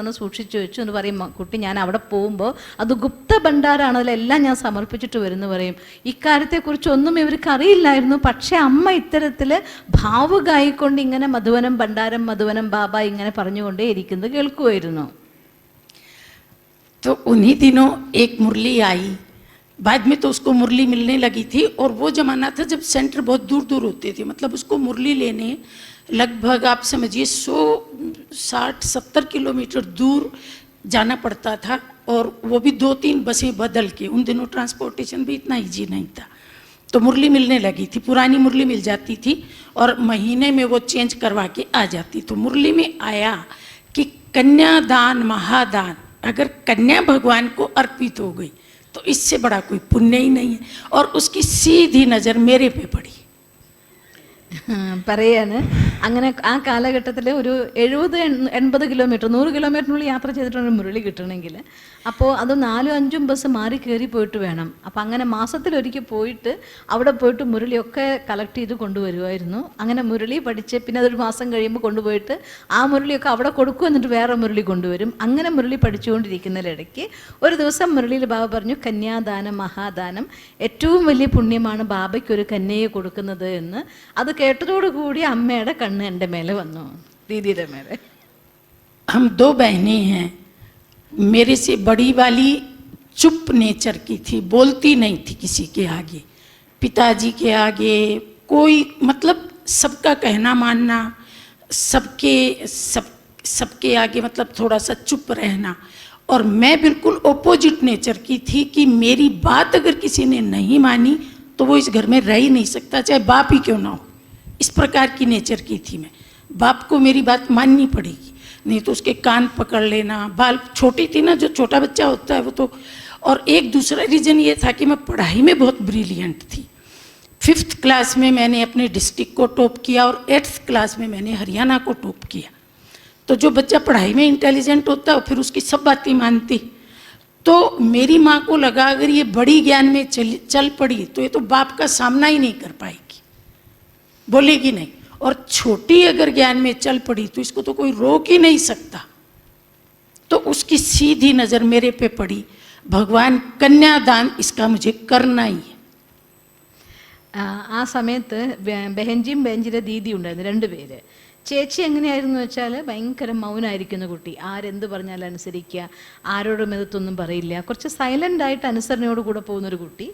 എന്ന് സൂക്ഷിച്ചു വെച്ചു എന്ന് പറയും. കുട്ടി ഞാൻ അവിടെ പോകുമ്പോൾ അത് ഗുപ്ത ഭണ്ഡാരമാണ്, അതിലെല്ലാം ഞാൻ സമർപ്പിച്ചിട്ട് വരുമെന്ന് പറയും. ഇക്കാര്യത്തെക്കുറിച്ചൊന്നും ഇവർക്ക് അറിയില്ലായിരുന്നു. പക്ഷേ അമ്മ ഇത്തരത്തിൽ ഭാവുകായിക്കൊണ്ട് ഇങ്ങനെ മധുവനം ഭണ്ഡാരം, മധുവനം ബാബ ഇങ്ങനെ പറഞ്ഞുകൊണ്ടേ ഇരിക്കുന്നത് കേൾക്കുമായിരുന്നു. तो उन्हीं दिनों एक मुरली आई, बाद में तो उसको मुरली मिलने लगी थी। और वो ज़माना था जब सेंटर बहुत दूर दूर होते थे, मतलब उसको मुरली लेने लगभग आप समझिए 160-170 किलोमीटर दूर जाना पड़ता था, और वो भी 2-3 बसें बदल के। उन दिनों ट्रांसपोर्टेशन भी इतना ईजी नहीं था। तो मुरली मिलने लगी थी, पुरानी मुरली मिल जाती थी और महीने में वो चेंज करवा के आ जाती। तो मुरली में आया कि कन्यादान महादान, अगर कन्या भगवान को अर्पित हो गई तो इससे बड़ा कोई पुण्य ही नहीं है। और उसकी सीधी नज़र मेरे पे पड़ी। പറയാണ് അങ്ങനെ ആ കാലഘട്ടത്തിൽ ഒരു 70-80 കിലോമീറ്റർ 100 കിലോമീറ്ററിനുള്ളിൽ യാത്ര ചെയ്തിട്ടൊരു മുരളി കിട്ടണമെങ്കിൽ അപ്പോൾ അത് 4-5 ബസ് മാറി കയറി പോയിട്ട് വേണം. അപ്പോൾ അങ്ങനെ മാസത്തിലൊരിക്കൽ പോയിട്ട് അവിടെ പോയിട്ട് മുരളിയൊക്കെ കളക്ട് ചെയ്ത് കൊണ്ടുവരുമായിരുന്നു. അങ്ങനെ മുരളി പഠിച്ച് പിന്നെ അതൊരു മാസം കഴിയുമ്പോൾ കൊണ്ടുപോയിട്ട് ആ മുരളിയൊക്കെ അവിടെ കൊടുക്കും, എന്നിട്ട് വേറെ മുരളി കൊണ്ടുവരും. അങ്ങനെ മുരളി പഠിച്ചുകൊണ്ടിരിക്കുന്നതിനിടയ്ക്ക് ഒരു ദിവസം മുരളിയിൽ ബാബ പറഞ്ഞു, കന്യാദാനം മഹാദാനം, ഏറ്റവും വലിയ പുണ്യമാണ് ബാബയ്ക്ക് ഒരു കന്യയെ കൊടുക്കുന്നത് എന്ന്. അത് കേട്ടതോടുകൂടി അമ്മയുടെ കണ്ണ് എൻ്റെ മേലെ വന്നു, ദീദിയുടെ മേലെ. हम 2 बहनें हैं। मेरे से बड़ी वाली चुप नेचर की थी, बोलती नहीं थी किसी के आगे, पिताजी के आगे कोई, मतलब सबका कहना मानना, सबके आगे मतलब थोड़ा सा चुप रहना। और मैं बिल्कुल ओपोजिट नेचर की थी कि मेरी बात अगर किसी ने नहीं मानी तो वो इस घर में रह ही नहीं सकता, चाहे बाप ही क्यों ना हो। इस प्रकार की नेचर की थी मैं। बाप को मेरी बात माननी पड़ेगी, नहीं तो उसके कान पकड़ लेना। बाल छोटी थी ना, जो छोटा बच्चा होता है वो तो। और एक दूसरा रीज़न ये था कि मैं पढ़ाई में बहुत ब्रिलियंट थी। 5th क्लास में मैंने अपने डिस्ट्रिक्ट को टॉप किया और 8th क्लास में मैंने हरियाणा को टॉप किया। तो जो बच्चा पढ़ाई में इंटेलिजेंट होता है फिर उसकी सब बातें मानती। तो मेरी माँ को लगा अगर ये बड़ी ज्ञान में चल पड़ी तो ये तो बाप का सामना ही नहीं कर पाएगी, बोलेगी नहीं। और छोटी अगर ज्ञान में चल पड़ी तो इसको तो कोई रोक ही नहीं सकता। तो उसकी सीधी नज़र मेरे पे पड़ी, भगवान कन्यादान इसका मुझे करना ही है। ആ സമയത്ത് ബെഹൻജിയും ബെഹൻജിയുടെ ദീദി ഉണ്ടായിരുന്നു, 2 പേര്. ചേച്ചി എങ്ങനെയായിരുന്നു വെച്ചാൽ ഭയങ്കര മൗനമായിരിക്കുന്ന കുട്ടി, ആരെന്ത് പറഞ്ഞാലും അനുസരിക്കുക, ആരോടും എതിർത്തൊന്നും പറയില്ല, കുറച്ച് സൈലൻ്റായിട്ട് അനുസരണയോട് കൂടെ പോകുന്നൊരു കുട്ടി.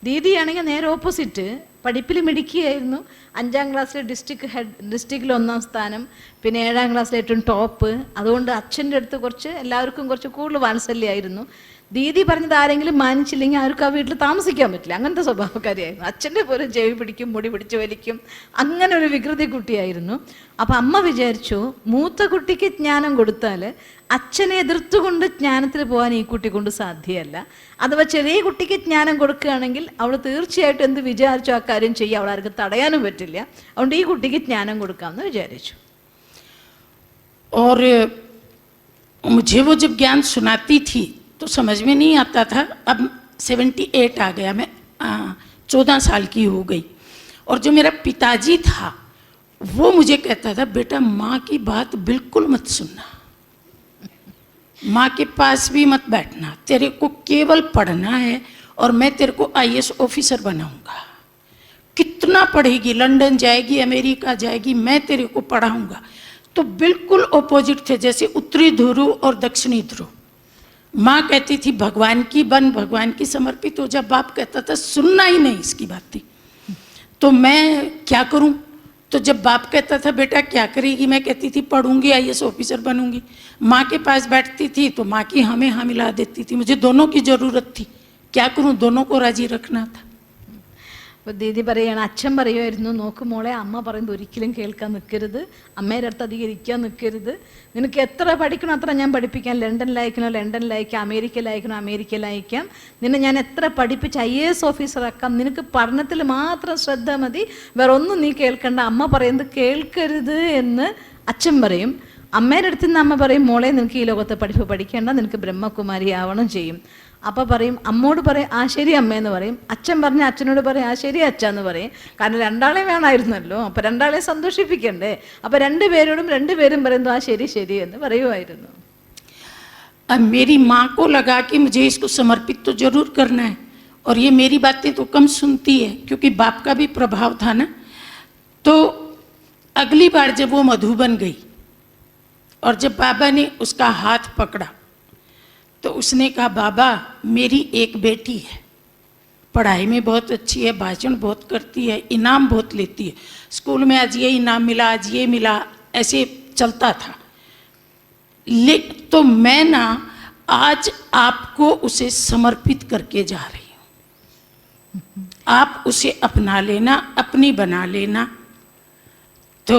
ദീദിയാണെങ്കിൽ നേരെ ഓപ്പോസിറ്റ്, പഠിപ്പിൽ മിടുക്കിയായിരുന്നു. 5ാം ക്ലാസ്സിൽ ഡിസ്ട്രിക്റ്റിൽ 1ാം സ്ഥാനം, പിന്നെ 7ാം ക്ലാസ്സിൽ ഏറ്റവും ടോപ്പ്. അതുകൊണ്ട് അച്ഛൻ്റെ അടുത്ത് എല്ലാവർക്കും കുറച്ച് കൂടുതൽ വാത്സല്യമായിരുന്നു. ദീദി പറഞ്ഞത് ആരെങ്കിലും മാനിച്ചില്ലെങ്കിൽ ആർക്കും ആ വീട്ടിൽ താമസിക്കാൻ പറ്റില്ല, അങ്ങനത്തെ സ്വഭാവക്കാരിയായിരുന്നു. അച്ഛൻ്റെ പോലും ചെവി പിടിക്കും, മുടി പിടിച്ച് വലിക്കും, അങ്ങനെ ഒരു വികൃതി കുട്ടിയായിരുന്നു. അപ്പം അമ്മ വിചാരിച്ചു, മൂത്ത കുട്ടിക്ക് ജ്ഞാനം കൊടുത്താൽ അച്ഛനെ എതിർത്തുകൊണ്ട് ജ്ഞാനത്തിൽ പോകാൻ ഈ കുട്ടി കൊണ്ട് സാധ്യമല്ല. അഥവാ ചെറിയ കുട്ടിക്ക് ജ്ഞാനം കൊടുക്കുകയാണെങ്കിൽ അവൾ തീർച്ചയായിട്ടും എന്ത് വിചാരിച്ചു ആ കാര്യം ചെയ്യുക, അവൾ ആർക്കും തടയാനും പറ്റില്ല. അതുകൊണ്ട് ഈ കുട്ടിക്ക് ജ്ഞാനം കൊടുക്കാമെന്ന് വിചാരിച്ചു. और मुझे वो जब ज्ञान सुनाती थी तो समझ में नहीं आता था। अब 78 आ गया, मैं 14 साल की हो गई। और जो मेरा पिताजी था वो मुझे कहता था, बेटा माँ की बात बिल्कुल मत सुनना, माँ के पास भी मत बैठना, तेरे को केवल पढ़ना है और मैं तेरे को IAS ऑफिसर बनाऊंगा। कितना पढ़ेगी, लंदन जाएगी, अमेरिका जाएगी, मैं तेरे को पढ़ाऊंगा। तो बिल्कुल ऑपोजिट थे, जैसे उत्तरी ध्रुव और दक्षिणी ध्रुव। माँ कहती थी भगवान की बन, भगवान की समर्पित हो जा। बाप कहता था सुनना ही नहीं इसकी बातें। तो मैं क्या करूं? तो जब बाप कहता था बेटा क्या करेगी, मैं कहती थी पढ़ूंगी, IAS ऑफिसर बनूंगी। माँ के पास बैठती थी तो माँ की हमें हाँ मिला देती थी। मुझे दोनों की ज़रूरत थी, क्या करूं, दोनों को राजी रखना था। അപ്പോൾ ദീദി പറയുകയാണ്, അച്ഛൻ പറയുമായിരുന്നു, നോക്ക് മോളെ, അമ്മ പറയുന്നത് ഒരിക്കലും കേൾക്കാൻ നിൽക്കരുത്, അമ്മയുടെ അടുത്ത് അധികം ഇരിക്കാൻ നിൽക്കരുത്, നിനക്ക് എത്ര പഠിക്കണം അത്ര ഞാൻ പഠിപ്പിക്കാം, ലണ്ടനിലയക്കണോ ലണ്ടനിലയക്കാം, അമേരിക്കയിലയക്കാം, നിന്നെ ഞാൻ എത്ര പഠിപ്പിച്ച് IAS ഓഫീസറാക്കാം, നിനക്ക് പഠനത്തിൽ മാത്രം ശ്രദ്ധ മതി, വേറെ ഒന്നും നീ കേൾക്കണ്ട, അമ്മ പറയുന്നത് കേൾക്കരുത് എന്ന് അച്ഛൻ പറയും. അമ്മയുടെ അടുത്ത് നിന്ന് അമ്മ പറയും, മോളെ നിനക്ക് ഈ ലോകത്തെ പഠിപ്പ് പഠിക്കേണ്ട, നിനക്ക് ബ്രഹ്മകുമാരി ആവണം ചെയ്യും. അപ്പോൾ പറയും, അമ്മോട് പറയും ആ ശരി അമ്മയെന്ന് പറയും, അച്ഛൻ പറഞ്ഞ അച്ഛനോട് പറയും ആ ശരി അച്ഛ എന്ന് പറയും. കാരണം 2 വേണമായിരുന്നല്ലോ, അപ്പോൾ 2 സന്തോഷിപ്പിക്കണ്ടേ. അപ്പോൾ 2 പേരോടും 2 പേരും പറയുന്നു ആ ശരി ശരി എന്ന് പറയുമായിരുന്നു. अब मेरी माँ को लगा कि मुझे इसको समर्पित तो जरूर करना है, और ये मेरी बातें तो कम सुनती है क्योंकि बाप का भी प्रभाव था ना। तो अगली बार जब वो मधुबन गई और जब बाबा ने उसका हाथ पकड़ा तो उसने कहा, बाबा मेरी एक बेटी है, पढ़ाई में बहुत अच्छी है, भाषण बहुत करती है, इनाम बहुत लेती है, स्कूल में आज ये इनाम मिला, आज ये मिला, ऐसे चलता था। तो मैं ना आज आपको उसे समर्पित करके जा रही हूँ, आप उसे अपना लेना, अपनी बना लेना। तो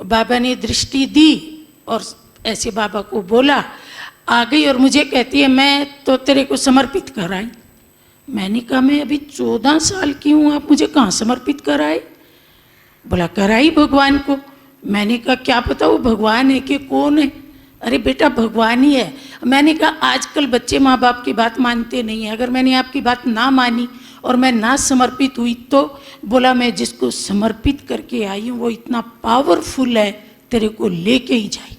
बाबा ने दृष्टि दी और ऐसे बाबा को बोला, आ गई और मुझे कहती है मैं तो तेरे को समर्पित कराई। मैंने कहा मैं अभी 14 साल की हूँ, आप मुझे कहाँ समर्पित कराए? बोला कराई भगवान को। मैंने कहा क्या पता वो भगवान है कि कौन है? अरे बेटा भगवान ही है। मैंने कहा आजकल बच्चे माँ बाप की बात मानते नहीं है, अगर मैंने आपकी बात ना मानी और मैं ना समर्पित हुई तो? बोला मैं जिसको समर्पित करके आई हूँ वो इतना पावरफुल है, तेरे को लेके ही जाएगा।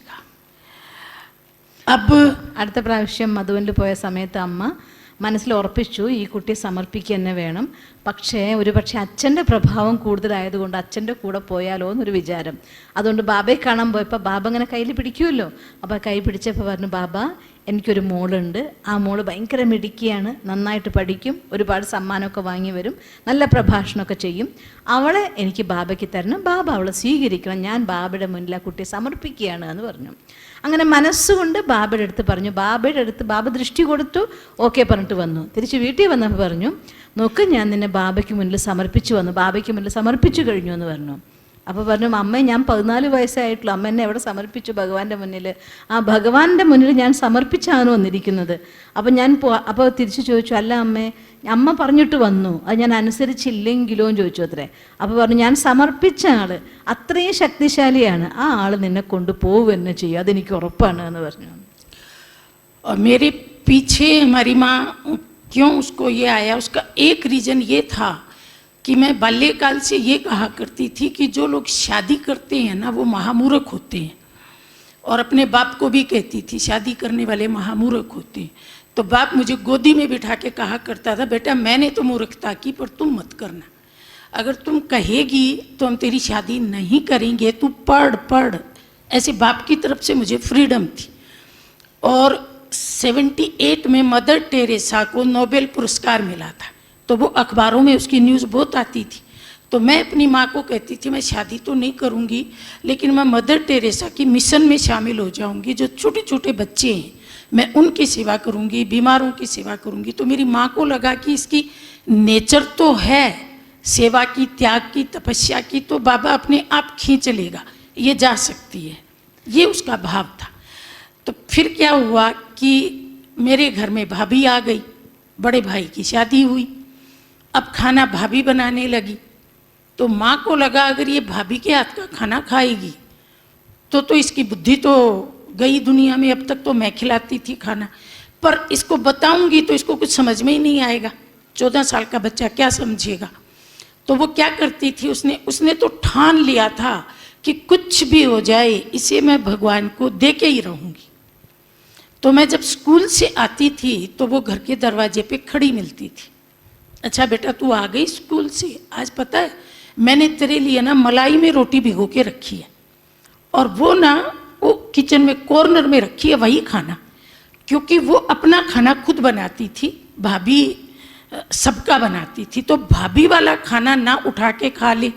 अब അടുത്ത പ്രാവശ്യം മധുവനിൽ പോയ സമയത്ത് അമ്മ മനസ്സിൽ ഉറപ്പിച്ചു ഈ കുട്ടിയെ സമർപ്പിക്കുക തന്നെ വേണം. പക്ഷേ ഒരുപക്ഷെ അച്ഛൻ്റെ പ്രഭാവം കൂടുതലായതുകൊണ്ട് അച്ഛൻ്റെ കൂടെ പോയാലോ എന്നൊരു വിചാരം. അതുകൊണ്ട് ബാബയെ കാണാൻ പോയപ്പോൾ ബാബ ഇങ്ങനെ കയ്യിൽ പിടിക്കുമല്ലോ, അപ്പോൾ കൈ പിടിച്ചപ്പോൾ പറഞ്ഞു, ബാബ എനിക്കൊരു മോളുണ്ട്, ആ മോള് ഭയങ്കര മിടുക്കിയാണ്, നന്നായിട്ട് പഠിക്കും, ഒരുപാട് സമ്മാനമൊക്കെ വാങ്ങി വരും, നല്ല പ്രഭാഷണമൊക്കെ ചെയ്യും, അവളെ എനിക്ക് ബാബയ്ക്ക് തരണം, ബാബ അവളെ സ്വീകരിക്കണം, ഞാൻ ബാബയുടെ മുന്നിൽ ആ കുട്ടിയെ സമർപ്പിക്കുകയാണ് എന്ന് പറഞ്ഞു. അങ്ങനെ മനസ്സുകൊണ്ട് ബാബയുടെ അടുത്ത് പറഞ്ഞു. ബാബയുടെ അടുത്ത് ബാബ ദൃഷ്ടി കൊടുത്തു, ഓക്കെ പറഞ്ഞിട്ട് വന്നു. തിരിച്ച് വീട്ടിൽ വന്നപ്പോൾ പറഞ്ഞു, നോക്ക് ഞാൻ നിന്നെ ബാബയ്ക്ക് മുന്നിൽ സമർപ്പിച്ചു വന്നു, ബാബയ്ക്ക് മുന്നിൽ സമർപ്പിച്ചു കഴിഞ്ഞു എന്ന് പറഞ്ഞു. അപ്പോൾ പറഞ്ഞു, അമ്മ ഞാൻ 14 വയസ്സായിട്ടുള്ളൂ, അമ്മ എന്നെ എവിടെ സമർപ്പിച്ചു ഭഗവാന്റെ മുന്നിൽ? ആ ഭഗവാന്റെ മുന്നിൽ ഞാൻ സമർപ്പിച്ചാണ് വന്നിരിക്കുന്നത്. അപ്പോൾ അപ്പോൾ തിരിച്ചു ചോദിച്ചു, അല്ല അമ്മേ അമ്മ പറഞ്ഞിട്ട് വന്നു, അത് ഞാൻ അനുസരിച്ചില്ലെങ്കിലോ എന്ന് ചോദിച്ചു അത്രേ. അപ്പോൾ പറഞ്ഞു, ഞാൻ സമർപ്പിച്ച ആള് അത്രയും ശക്തിശാലിയാണ്, ആ ആള് നിന്നെ കൊണ്ടുപോവുക തന്നെ ചെയ്യും, അതെനിക്ക് ഉറപ്പാണ് എന്ന് പറഞ്ഞു. मेरे पीछे हमारी माँ क्यों उसको ये आया, उसका एक रीज़न ये था कि मैं बाल्यकाल से ये कहा करती थी कि जो लोग शादी करते हैं ना वो महामूर्ख होते हैं, और अपने बाप को भी कहती थी शादी करने वाले महामूर्ख होते हैं। तो बाप मुझे गोदी में बिठा के कहा करता था, बेटा मैंने तो मूर्खता की पर तुम मत करना, अगर तुम कहेगी तो हम तेरी शादी नहीं करेंगे, तू पढ़। ऐसे बाप की तरफ से मुझे फ्रीडम थी। और 78 में मदर टेरेसा को नोबेल पुरस्कार मिला था, तो वो अखबारों में उसकी न्यूज़ बहुत आती थी। तो मैं अपनी माँ को कहती थी मैं शादी तो नहीं करूँगी, लेकिन मैं मदर टेरेसा की मिशन में शामिल हो जाऊँगी, जो छोटे छोटे बच्चे हैं मैं उनकी सेवा करूँगी, बीमारों की सेवा करूँगी। तो मेरी माँ को लगा कि इसकी नेचर तो है सेवा की, त्याग की, तपस्या की, तो बाबा अपने आप खींच लेगा, ये जा सकती है, ये उसका भाव था। तो फिर क्या हुआ कि मेरे घर में भाभी आ गई, बड़े भाई की शादी हुई, अब खाना भाभी बनाने लगी। तो माँ को लगा अगर ये भाभी के हाथ का खाना खाएगी तो इसकी बुद्धि तो गई दुनिया में, अब तक तो मैं खिलाती थी खाना, पर इसको बताऊंगी तो इसको कुछ समझ में ही नहीं आएगा, 14 साल का बच्चा क्या समझेगा। तो वो क्या करती थी, उसने तो ठान लिया था कि कुछ भी हो जाए इसे मैं भगवान को दे के ही रहूँगी। तो मैं जब स्कूल से आती थी तो वो घर के दरवाजे पे खड़ी मिलती थी, अच्छा बेटा तू आ गई स्कूल से, आज पता है मैंने तेरे लिए ना मलाई में रोटी भिगो के रखी है, और वो ना वो किचन में कॉर्नर में रखी है वही खाना, क्योंकि वो अपना खाना खुद बनाती थी, भाभी सबका बनाती थी, तो भाभी वाला खाना ना उठा के खा ले,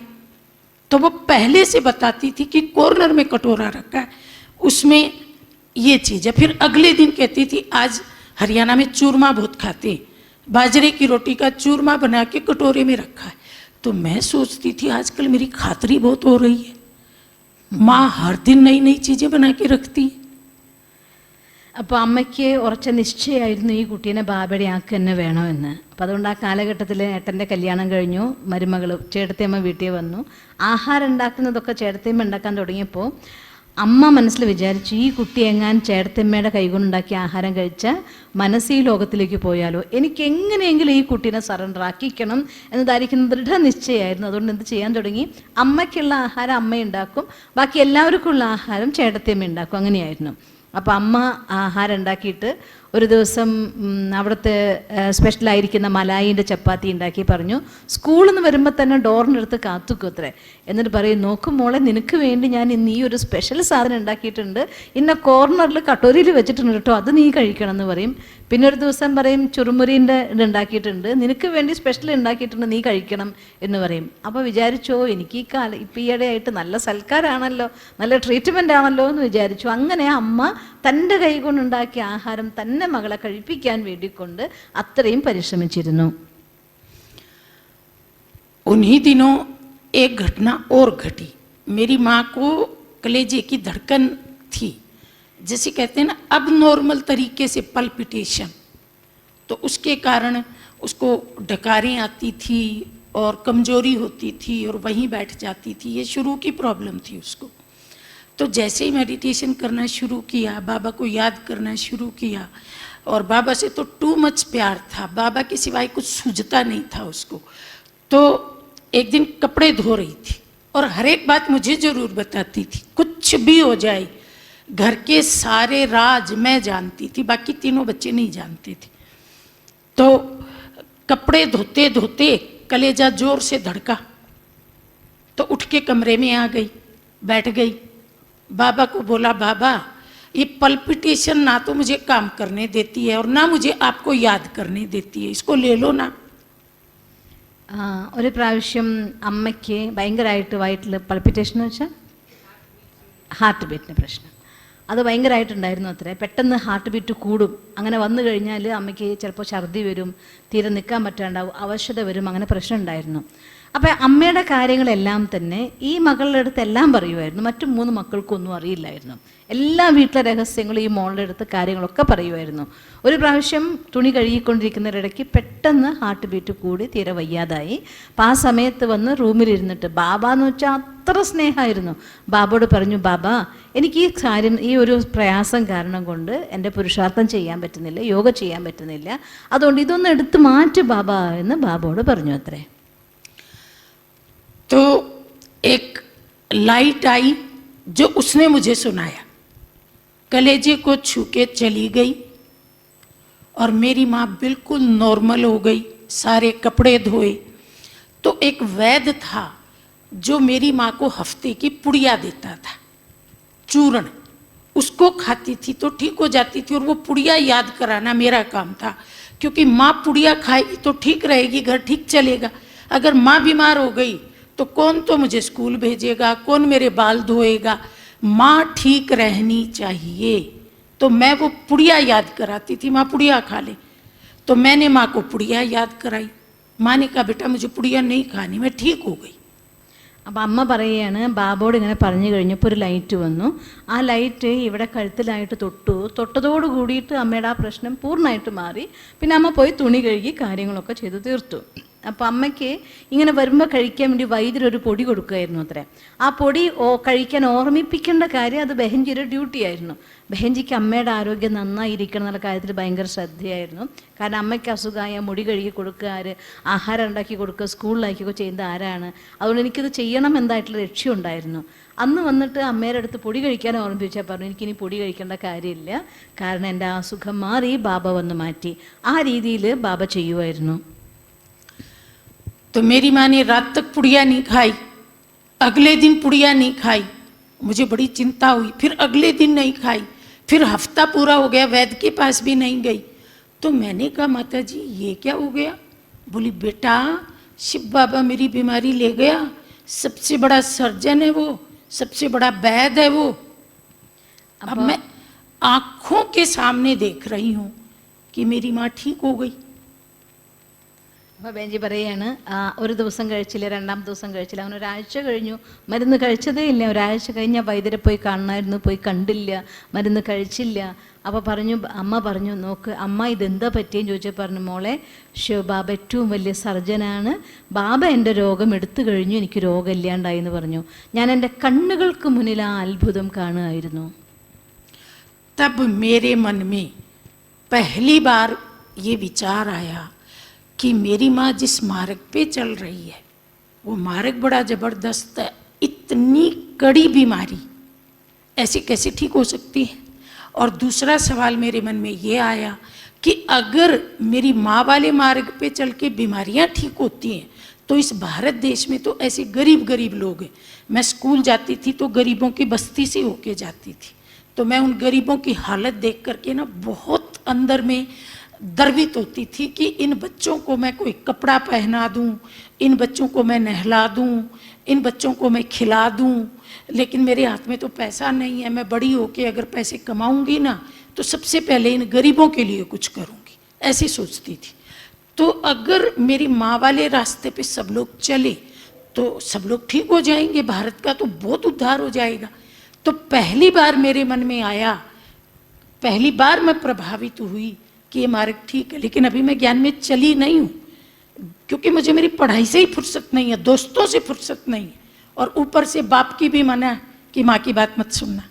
तो वो पहले से बताती थी कि कॉर्नर में कटोरा रखा है उसमें ये चीज़ है। फिर अगले दिन कहती थी आज हरियाणा में चूरमा बहुत खाते हैं, बाजरे की रोटी का चूरमा बना के कटोरे में रखा है। तो मैं सोचती थी आजकल मेरी खातरी बहुत हो रही है, माँ हर दिन नई नई चीज़ें बना के रखती है। അപ്പോൾ അമ്മയ്ക്ക് ഉറച്ച നിശ്ചയമായിരുന്നു ഈ കുട്ടീനെ ബാബയുടെ ആക്ക് തന്നെ വേണമെന്ന്. അപ്പോൾ അതുകൊണ്ട് ആ കാലഘട്ടത്തിൽ ഏട്ടൻ്റെ കല്യാണം കഴിഞ്ഞു, മരുമകൾ ചേട്ടത്തിയമ്മ വീട്ടിൽ വന്നു, ആഹാരം ഉണ്ടാക്കുന്നതൊക്കെ ചേട്ടത്തിയമ്മ ഉണ്ടാക്കാൻ തുടങ്ങിയപ്പോൾ അമ്മ മനസ്സിൽ വിചാരിച്ചു ഈ കുട്ടി എങ്ങാൻ ചേട്ടത്തിയമ്മയുടെ കൈകൊണ്ടുണ്ടാക്കിയ ആഹാരം കഴിച്ചാൽ മനസ്സീ ലോകത്തിലേക്ക് പോയാലോ, എനിക്ക് എങ്ങനെയെങ്കിലും ഈ കുട്ടീനെ സറണ്ടർ ആക്കിക്കണം എന്നതായിരിക്കും ദൃഢനിശ്ചയമായിരുന്നു. അതുകൊണ്ട് എന്ത് ചെയ്യാൻ തുടങ്ങി, അമ്മയ്ക്കുള്ള ആഹാരം അമ്മ ഉണ്ടാക്കും, ബാക്കി എല്ലാവർക്കുമുള്ള ആഹാരം ചേട്ടത്തിയമ്മ ഉണ്ടാക്കും, അങ്ങനെയായിരുന്നു. അപ്പോൾ അമ്മ ആഹാരം ഉണ്ടാക്കിയിട്ട് ഒരു ദിവസം അവിടുത്തെ സ്പെഷ്യലായിരിക്കുന്ന മലായിൻ്റെ ചപ്പാത്തി ഉണ്ടാക്കി പറഞ്ഞു, സ്കൂളിൽ നിന്ന് വരുമ്പോൾ തന്നെ ഡോറിനടുത്ത് കാത്തുക്കും അത്രേ. എന്നിട്ട് പറയും, നോക്കും മോളെ നിനക്ക് വേണ്ടി ഞാൻ ഇന്ന് ഈ ഒരു സ്പെഷ്യൽ സാധനം ഉണ്ടാക്കിയിട്ടുണ്ട്, ഇന്ന കോർണറിൽ കട്ടോരിയിൽ വെച്ചിട്ടുണ്ട് കേട്ടോ, അത് നീ കഴിക്കണം എന്ന് പറയും. പിന്നെ ഒരു ദിവസം പറയും ചുറുമുരീൻ്റെ ഉണ്ടാക്കിയിട്ടുണ്ട്, നിനക്ക് വേണ്ടി സ്പെഷ്യൽ ഉണ്ടാക്കിയിട്ടുണ്ട്, നീ കഴിക്കണം എന്ന് പറയും. അപ്പോൾ വിചാരിച്ചോ എനിക്ക് ഈ ഇപ്പം ഈയിടെയായിട്ട് നല്ല സൽക്കാരാണല്ലോ, നല്ല ട്രീറ്റ്മെൻ്റ് ആണല്ലോ എന്ന് വിചാരിച്ചു. അങ്ങനെ അമ്മ തൻ്റെ കൈ കൊണ്ടുണ്ടാക്കിയ ആഹാരം തന്നെ തന്നെ മകളെ കഴിപ്പിക്കാൻ വേണ്ടിക്കൊണ്ട് അത്രയും പരിശ്രമിച്ചിരുന്നു. उन्हीं दिनों एक घटना और घटी. मेरी माँ को कलेजे की धड़कन थी, जैसे कहते हैं ना अब नॉर्मल तरीके से पल्पिटेशन, तो उसके कारण उसको डकारें आती थी और कमजोरी होती थी और वहीं बैठ जाती थी. ये शुरू की प्रॉब्लम थी उसको. तो जैसे ही मेडिटेशन करना शुरू किया, बाबा को याद करना शुरू किया, और बाबा से तो टू मच प्यार था, बाबा के सिवाय कुछ सूझता नहीं था उसको. तो एक दिन कपड़े धो रही थी और हर एक बात मुझे जरूर बताती थी, कुछ भी हो जाए घर के सारे राज मैं जानती थी, बाकी तीनों बच्चे नहीं जानते थे. तो कपड़े धोते धोते कलेजा जोर से धड़का, तो उठ के कमरे में आ गई, बैठ गई. बाबा को बोला, बाबा ये पल्पिटेशन ना तो मुझे काम करने देती है और ना मुझे आपको याद करने देती है, इसको ले लो ना. ഒരു പ്രാവശ്യം അമ്മയ്ക്ക് ഭയങ്കരമായിട്ട് വയറ്റിൽ പൾപ്പിറ്റേഷൻ എന്ന് വെച്ചാൽ ഹാർട്ട് ബീറ്റിന് പ്രശ്നം, അത് ഭയങ്കരമായിട്ടുണ്ടായിരുന്നു അത്രേ. പെട്ടെന്ന് ഹാർട്ട് ബീറ്റ് കൂടും. അങ്ങനെ വന്നു കഴിഞ്ഞാൽ അമ്മയ്ക്ക് ചിലപ്പോൾ ഛർദി വരും, തീരെ നിൽക്കാൻ പറ്റാണ്ടാവും, അവശത വരും, അങ്ങനെ പ്രശ്നം ഉണ്ടായിരുന്നു. അപ്പോൾ അമ്മയുടെ കാര്യങ്ങളെല്ലാം തന്നെ ഈ മകളുടെ അടുത്ത് എല്ലാം പറയുമായിരുന്നു. മറ്റു 3 മക്കൾക്കൊന്നും അറിയില്ലായിരുന്നു. എല്ലാ വീട്ടിലെ രഹസ്യങ്ങളും ഈ മോളുടെ അടുത്ത് കാര്യങ്ങളൊക്കെ പറയുമായിരുന്നു. ഒരു പ്രാവശ്യം തുണി കഴുകിക്കൊണ്ടിരിക്കുന്നതിനിടയ്ക്ക് പെട്ടെന്ന് ഹാർട്ട് ബീറ്റ് കൂടി തീരെ വയ്യാതായി. അപ്പം ആ സമയത്ത് വന്ന് റൂമിലിരുന്നിട്ട് ബാബ എന്ന് വെച്ചാൽ അത്ര സ്നേഹമായിരുന്നു. ബാബയോട് പറഞ്ഞു, ബാബ എനിക്ക് ഈ കാര്യം, ഈ ഒരു പ്രയാസം കാരണം കൊണ്ട് എൻ്റെ പുരുഷാർത്ഥം ചെയ്യാൻ പറ്റുന്നില്ല, യോഗ ചെയ്യാൻ പറ്റുന്നില്ല, അതുകൊണ്ട് ഇതൊന്ന് എടുത്ത് മാറ്റ് ബാബ എന്ന് ബാബയോട് പറഞ്ഞു അത്രേ. तो एक लाइट आई जो उसने मुझे सुनाया, कलेजे को छू के चली गई और मेरी माँ बिल्कुल नॉर्मल हो गई, सारे कपड़े धोए. तो एक वैद्य था जो मेरी माँ को हफ्ते की पुड़िया देता था, चूर्ण, उसको खाती थी तो ठीक हो जाती थी. और वो पुड़िया याद कराना मेरा काम था, क्योंकि माँ पुड़िया खाएगी तो ठीक रहेगी, घर ठीक चलेगा. अगर माँ बीमार हो गई तो कौन तो मुझे स्कूल भेजेगा, कौन मेरे बाल धोएगा. माँ ठीक रहनी चाहिए. तो मैं वो पुड़िया याद कराती थी, माँ पुड़िया खा ले. तो मैंने माँ को पुड़िया याद कराई. माँ ने कहा, बेटा मुझे पुड़िया नहीं खानी, मैं ठीक हो गई. അപ്പം അമ്മ പറയുകയാണ്, ബാബോട് ഇങ്ങനെ പറഞ്ഞു കഴിഞ്ഞപ്പോൾ ഒരു ലൈറ്റ് വന്നു. ആ ലൈറ്റ് ഇവിടെ കഴുത്തിലായിട്ട് തൊട്ടതോട് കൂടിയിട്ട് അമ്മയുടെ ആ പ്രശ്നം പൂർണ്ണമായിട്ട് മാറി. പിന്നെ അമ്മ പോയി തുണി കഴുകി കാര്യങ്ങളൊക്കെ ചെയ്ത് തീർത്തു. അപ്പോൾ അമ്മയ്ക്ക് ഇങ്ങനെ വരുമ്പോൾ കഴിക്കാൻ വേണ്ടി വൈദ്യരൊരു പൊടി കൊടുക്കുമായിരുന്നു അത്രേ. ആ പൊടി കഴിക്കാൻ ഓർമ്മിപ്പിക്കേണ്ട കാര്യം അത് ബെഹൻജിയുടെ ഡ്യൂട്ടി ആയിരുന്നു. ബെഹൻജിക്ക് അമ്മയുടെ ആരോഗ്യം നന്നായിരിക്കണം എന്നുള്ള കാര്യത്തിൽ ഭയങ്കര ശ്രദ്ധയായിരുന്നു. കാരണം അമ്മയ്ക്ക് അസുഖമായ മുടി കഴുകി കൊടുക്കുക ആര്, ആഹാരം ഉണ്ടാക്കി കൊടുക്കുക, സ്കൂളിലാക്കിയൊക്കെ ചെയ്യുന്നത് ആരാണ്. അതുകൊണ്ട് എനിക്കിത് ചെയ്യണം എന്തായിട്ടുള്ള ലക്ഷ്യം ഉണ്ടായിരുന്നു. അന്ന് വന്നിട്ട് അമ്മയുടെ അടുത്ത് പൊടി കഴിക്കാൻ ഓർമ്മിപ്പിച്ചാൽ പറഞ്ഞു, എനിക്കിനി പൊടി കഴിക്കേണ്ട കാര്യമില്ല, കാരണം എൻ്റെ ആ അസുഖം മാറി, ബാബ വന്ന് മാറ്റി. ആ രീതിയിൽ ബാബ ചെയ്യുമായിരുന്നു. तो मेरी माँ ने रात तक पुड़िया नहीं खाई, अगले दिन पुड़िया नहीं खाई. मुझे बड़ी चिंता हुई. फिर अगले दिन नहीं खाई, फिर हफ्ता पूरा हो गया, वैद्य के पास भी नहीं गई. तो मैंने कहा, माता जी ये क्या हो गया. बोली, बेटा शिव बाबा मेरी बीमारी ले गया, सबसे बड़ा सर्जन है वो, सबसे बड़ा वैद्य है वो. अब मैं आँखों के सामने देख रही हूँ कि मेरी माँ ठीक हो गई. അപ്പോൾ ബെഞ്ചി പറയാണ്, ഒരു ദിവസം കഴിച്ചില്ല, 2ാം ദിവസം കഴിച്ചില്ല, അവൻ ഒരാഴ്ച കഴിഞ്ഞു, മരുന്ന് കഴിച്ചതേ ഇല്ല. ഒരാഴ്ച കഴിഞ്ഞാൽ വൈദ്യരെ പോയി കാണണമായിരുന്നു, പോയി കണ്ടില്ല, മരുന്ന് കഴിച്ചില്ല. അപ്പോൾ പറഞ്ഞു, അമ്മ പറഞ്ഞു, നോക്ക് അമ്മ ഇതെന്താ പറ്റിയെന്ന് ചോദിച്ചാൽ പറഞ്ഞു, മോളെ ശിവബാബ ഏറ്റവും വലിയ സർജനാണ്, ബാബ എൻ്റെ രോഗം എടുത്തു കഴിഞ്ഞു, എനിക്ക് രോഗമില്ലാണ്ടായി എന്ന് പറഞ്ഞു. ഞാൻ എൻ്റെ കണ്ണുകൾക്ക് മുന്നിൽ ആ അത്ഭുതം കാണുമായിരുന്നു. तब मेरे मन में पहली बार ये विचार आया कि मेरी माँ जिस मार्ग पे चल रही है वो मार्ग बड़ा ज़बरदस्त है. इतनी कड़ी बीमारी ऐसे कैसे ठीक हो सकती है. और दूसरा सवाल मेरे मन में ये आया कि अगर मेरी माँ वाले मार्ग पे चल के बीमारियाँ ठीक होती हैं तो इस भारत देश में तो ऐसे गरीब गरीब लोग हैं. मैं स्कूल जाती थी तो गरीबों की बस्ती से होके जाती थी, तो मैं उन गरीबों की हालत देख करके ना बहुत अंदर में गर्वित होती थी कि इन बच्चों को मैं कोई कपड़ा पहना दूं, इन बच्चों को मैं नहला दूं, इन बच्चों को मैं खिला दूं. लेकिन मेरे हाथ में तो पैसा नहीं है. मैं बड़ी होके अगर पैसे कमाऊंगी ना तो सबसे पहले इन गरीबों के लिए कुछ करूँगी, ऐसी सोचती थी। तो अगर मेरी माँ वाले रास्ते पे सब लोग चले तो सब लोग ठीक हो जाएंगे, भारत का तो बहुत उद्धार हो जाएगा। तो पहली बार मेरे मन में आया, पहली बार मैं प्रभावित हुई कि ये मार्ग ठीक है। लेकिन अभी मैं ज्ञान में चली नहीं हूँ, क्योंकि मुझे मेरी पढ़ाई से ही फुर्सत नहीं है, दोस्तों से फुर्सत नहीं है, और ऊपर से बाप की भी मना है कि माँ की बात मत सुनना।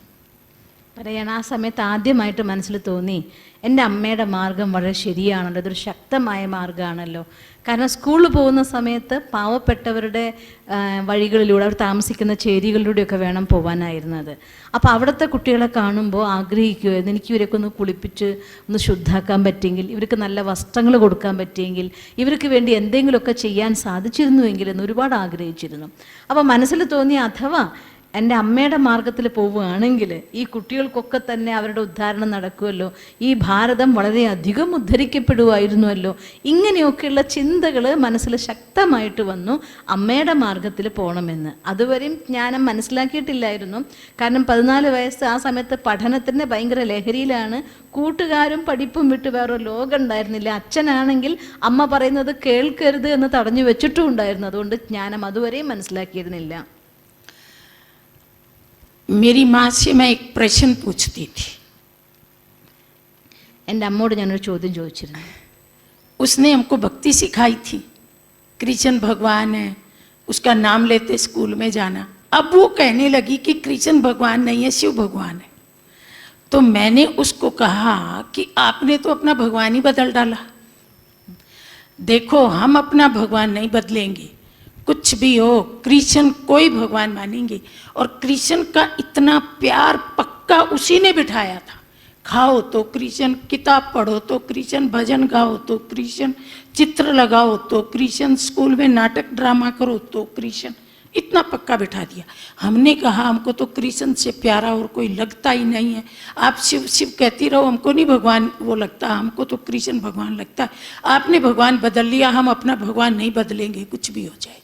പറയാണ് ആ സമയത്ത് ആദ്യമായിട്ട് മനസ്സിൽ തോന്നി എൻ്റെ അമ്മയുടെ മാർഗം വളരെ ശരിയാണല്ലോ, ഇതൊരു ശക്തമായ മാർഗ്ഗമാണല്ലോ. കാരണം സ്കൂളിൽ പോകുന്ന സമയത്ത് പാവപ്പെട്ടവരുടെ വഴികളിലൂടെ, അവർ താമസിക്കുന്ന ചേരികളിലൂടെയൊക്കെ വേണം പോകാനായിരുന്നത്. അപ്പോൾ അവിടുത്തെ കുട്ടികളെ കാണുമ്പോൾ ആഗ്രഹിക്കുമായിരുന്നു, എനിക്ക് ഇവരൊക്കെ ഒന്ന് കുളിപ്പിച്ച് ഒന്ന് ശുദ്ധാക്കാൻ പറ്റിയെങ്കിൽ, ഇവർക്ക് നല്ല വസ്ത്രങ്ങൾ കൊടുക്കാൻ പറ്റിയെങ്കിൽ, ഇവർക്ക് വേണ്ടി എന്തെങ്കിലുമൊക്കെ ചെയ്യാൻ സാധിച്ചിരുന്നുവെങ്കിൽ എന്ന് ഒരുപാട് ആഗ്രഹിച്ചിരുന്നു. അപ്പോൾ മനസ്സിൽ തോന്നി, അഥവാ എൻ്റെ അമ്മയുടെ മാർഗത്തിൽ പോവുകയാണെങ്കിൽ ഈ കുട്ടികൾക്കൊക്കെ തന്നെ അവരുടെ ഉദ്ധാരണം നടക്കുമല്ലോ, ഈ ഭാരതം വളരെയധികം ഉദ്ധരിക്കപ്പെടുമായിരുന്നുവല്ലോ. ഇങ്ങനെയൊക്കെയുള്ള ചിന്തകൾ മനസ്സിൽ ശക്തമായിട്ട് വന്നു, അമ്മയുടെ മാർഗത്തിൽ പോകണമെന്ന്. അതുവരെയും ജ്ഞാനം മനസ്സിലാക്കിയിട്ടില്ലായിരുന്നു. കാരണം 14 വയസ്സ് ആ സമയത്ത് പഠനത്തിന് ഭയങ്കര ലഹരിയിലാണ്. കൂട്ടുകാരും പഠിപ്പും വിട്ട് വേറെ ലോകം ഉണ്ടായിരുന്നില്ല. അച്ഛനാണെങ്കിൽ അമ്മ പറയുന്നത് കേൾക്കരുത് എന്ന് തടഞ്ഞു വെച്ചിട്ടും ഉണ്ടായിരുന്നു. അതുകൊണ്ട് ജ്ഞാനം അതുവരെയും മനസ്സിലാക്കിയിരുന്നില്ല. मेरी माँ से मैं एक प्रश्न पूछती थी. എൻ്റെ അമ്മോട് ഞാനൊരു ചോദ്യം ചോദിച്ചിരുന്നു. उसने हमको भक्ति सिखाई थी, कृष्ण भगवान है, उसका नाम लेते स्कूल में जाना. अब वो कहने लगी कि कृष्ण भगवान नहीं है, शिव भगवान है. तो मैंने उसको कहा कि आपने तो अपना भगवान ही बदल डाला. देखो, हम अपना भगवान नहीं बदलेंगे, कुछ भी हो, कृष्ण कोई भगवान मानेंगे. और कृष्ण का इतना प्यार पक्का उसी ने बिठाया था. खाओ तो कृष्ण, किताब पढ़ो तो कृष्ण, भजन गाओ तो कृष्ण, चित्र लगाओ तो कृष्ण, स्कूल में नाटक ड्रामा करो तो कृष्ण, इतना पक्का बिठा दिया. हमने कहा हमको तो कृष्ण से प्यारा और कोई लगता ही नहीं है. आप शिव शिव कहती रहो, हमको नहीं भगवान वो लगता, हमको तो कृष्ण भगवान लगता है. आपने भगवान बदल लिया, हम अपना भगवान नहीं बदलेंगे, कुछ भी हो जाए.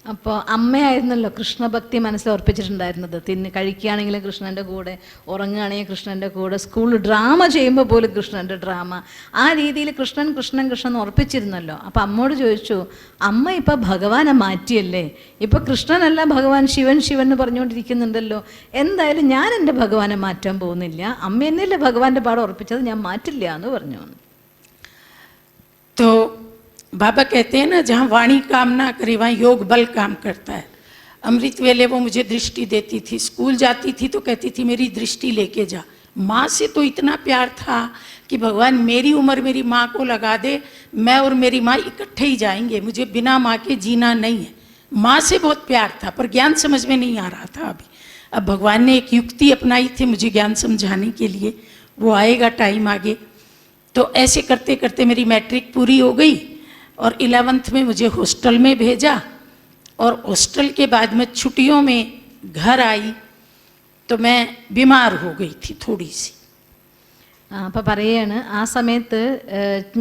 അപ്പോൾ അമ്മയായിരുന്നല്ലോ കൃഷ്ണഭക്തി മനസ്സിൽ ഉറപ്പിച്ചിട്ടുണ്ടായിരുന്നത്. കഴിക്കുകയാണെങ്കിലും കൃഷ്ണൻ്റെ കൂടെ, ഉറങ്ങുകയാണെങ്കിൽ കൃഷ്ണൻ്റെ കൂടെ, സ്കൂളിൽ ഡ്രാമ ചെയ്യുമ്പോൾ പോലും കൃഷ്ണൻ്റെ ഡ്രാമ, ആ രീതിയിൽ കൃഷ്ണൻ കൃഷ്ണൻ കൃഷ്ണൻ ഉറപ്പിച്ചിരുന്നല്ലോ. അപ്പോൾ അമ്മോട് ചോദിച്ചു, അമ്മ ഇപ്പോൾ ഭഗവാനെ മാറ്റിയല്ലേ, ഇപ്പോൾ കൃഷ്ണനല്ല ഭഗവാൻ, ശിവൻ ശിവൻ എന്ന് പറഞ്ഞുകൊണ്ടിരിക്കുന്നുണ്ടല്ലോ, എന്തായാലും ഞാൻ എൻ്റെ ഭഗവാനെ മാറ്റാൻ പോകുന്നില്ല, അമ്മ എന്നല്ലേ ഭഗവാന്റെ പാഠം ഉറപ്പിച്ചത്, ഞാൻ മാറ്റില്ല എന്ന് പറഞ്ഞു. तो बाबा कहते हैं ना, जहाँ वाणी काम ना करे वहाँ योग बल काम करता है. अमृत वेले वो मुझे दृष्टि देती थी, स्कूल जाती थी तो कहती थी मेरी दृष्टि लेके जा. माँ से तो इतना प्यार था कि भगवान मेरी उम्र मेरी माँ को लगा दे, मैं और मेरी माँ इकट्ठे ही जाएंगे, मुझे बिना माँ के जीना नहीं है. माँ से बहुत प्यार था, पर ज्ञान समझ में नहीं आ रहा था अभी. अब भगवान ने एक युक्ति अपनाई थी मुझे ज्ञान समझाने के लिए, वो आएगा टाइम आगे. तो ऐसे करते करते मेरी मैट्रिक पूरी हो गई और 11th में मुझे हॉस्टल में भेजा. और हॉस्टल के बाद में छुट्टियों में घर आई तो मैं बीमार हो गई थी थोड़ी सी. അപ്പോൾ പറയാണ്, ആ സമയത്ത്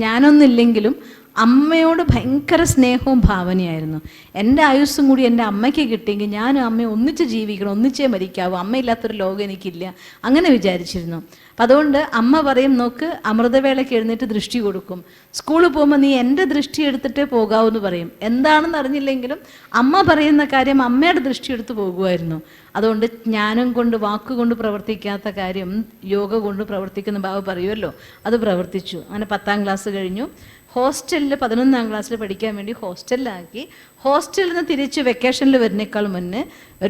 ഞാനൊന്നില്ലെങ്കിലും അമ്മയോട് ഭയങ്കര സ്നേഹവും ഭാവനയായിരുന്നു. എൻ്റെ ആയുസ്സും കൂടി എൻ്റെ അമ്മയ്ക്ക് കിട്ടിയെങ്കിൽ ഞാനും അമ്മയും ഒന്നിച്ച് ജീവിക്കണം, ഒന്നിച്ചേ മരിക്കാവൂ, അമ്മയില്ലാത്തൊരു ലോകം എനിക്കില്ല, അങ്ങനെ വിചാരിച്ചിരുന്നു. അപ്പം അതുകൊണ്ട് അമ്മ പറയും, നോക്ക് അമൃതവേളയ്ക്ക് എഴുന്നേറ്റ് ദൃഷ്ടി കൊടുക്കും, സ്കൂളിൽ പോകുമ്പോൾ നീ എൻ്റെ ദൃഷ്ടി എടുത്തിട്ടേ പോകാവൂ എന്ന് പറയും. എന്താണെന്ന് അറിഞ്ഞില്ലെങ്കിലും അമ്മ പറയുന്ന കാര്യം അമ്മയുടെ ദൃഷ്ടി എടുത്ത് പോകുമായിരുന്നു. അതുകൊണ്ട് ജ്ഞാനം കൊണ്ട് വാക്കുകൊണ്ട് പ്രവർത്തിക്കാത്ത കാര്യം യോഗ കൊണ്ട് പ്രവർത്തിക്കുന്ന ബാബ പറയുമല്ലോ, അത് പ്രവർത്തിച്ചു. അങ്ങനെ 10ാം ക്ലാസ് കഴിഞ്ഞു. ഹോസ്റ്റലിൽ 11ാം ക്ലാസ്സിൽ പഠിക്കാൻ വേണ്ടി ഹോസ്റ്റലിലാക്കി. ഹോസ്റ്റലിൽ നിന്ന് തിരിച്ച് വെക്കേഷനിൽ വരുന്നേക്കാൾ മുന്നേ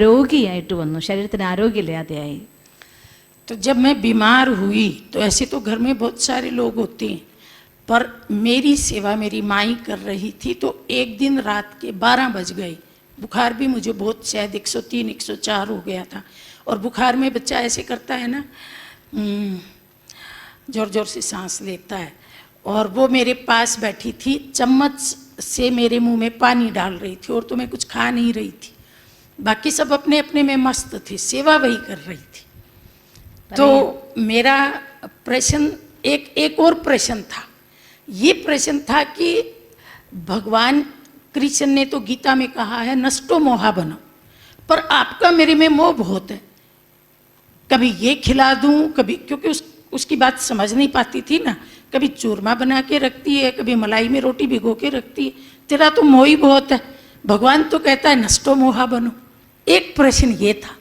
രോഗിയായിട്ട് വന്നു, ശരീരത്തിന് ആരോഗ്യമില്ലാതെയായി. तो जब मैं बीमार हुई तो ऐसे तो घर में बहुत सारे लोग होते हैं, पर मेरी सेवा मेरी माँ ही कर रही थी. तो एक दिन रात के 12 बज गए, बुखार भी मुझे बहुत, शायद 103 104 हो गया था. और बुखार में बच्चा ऐसे करता है ना, जोर जोर से सांस लेता है. और वो मेरे पास बैठी थी, चम्मच से मेरे मुंह में पानी डाल रही थी, और तो मैं कुछ खा नहीं रही थी. बाकी सब अपने अपने में मस्त थे, सेवा वही कर रही थी. तो मेरा प्रश्न एक और प्रश्न था. ये प्रश्न था कि भगवान कृष्ण ने तो गीता में कहा है नष्टो मोहा बनो, पर आपका मेरे में मोह बहुत है. कभी ये खिला दूं, कभी, क्योंकि उसकी बात समझ नहीं पाती थी ना, कभी चूरमा बना के रखती है, कभी मलाई में रोटी भिगो के रखती है, तेरा तो मोह ही बहुत है, भगवान तो कहता है नष्टो मोहा बनो। एक प्रश्न ये था।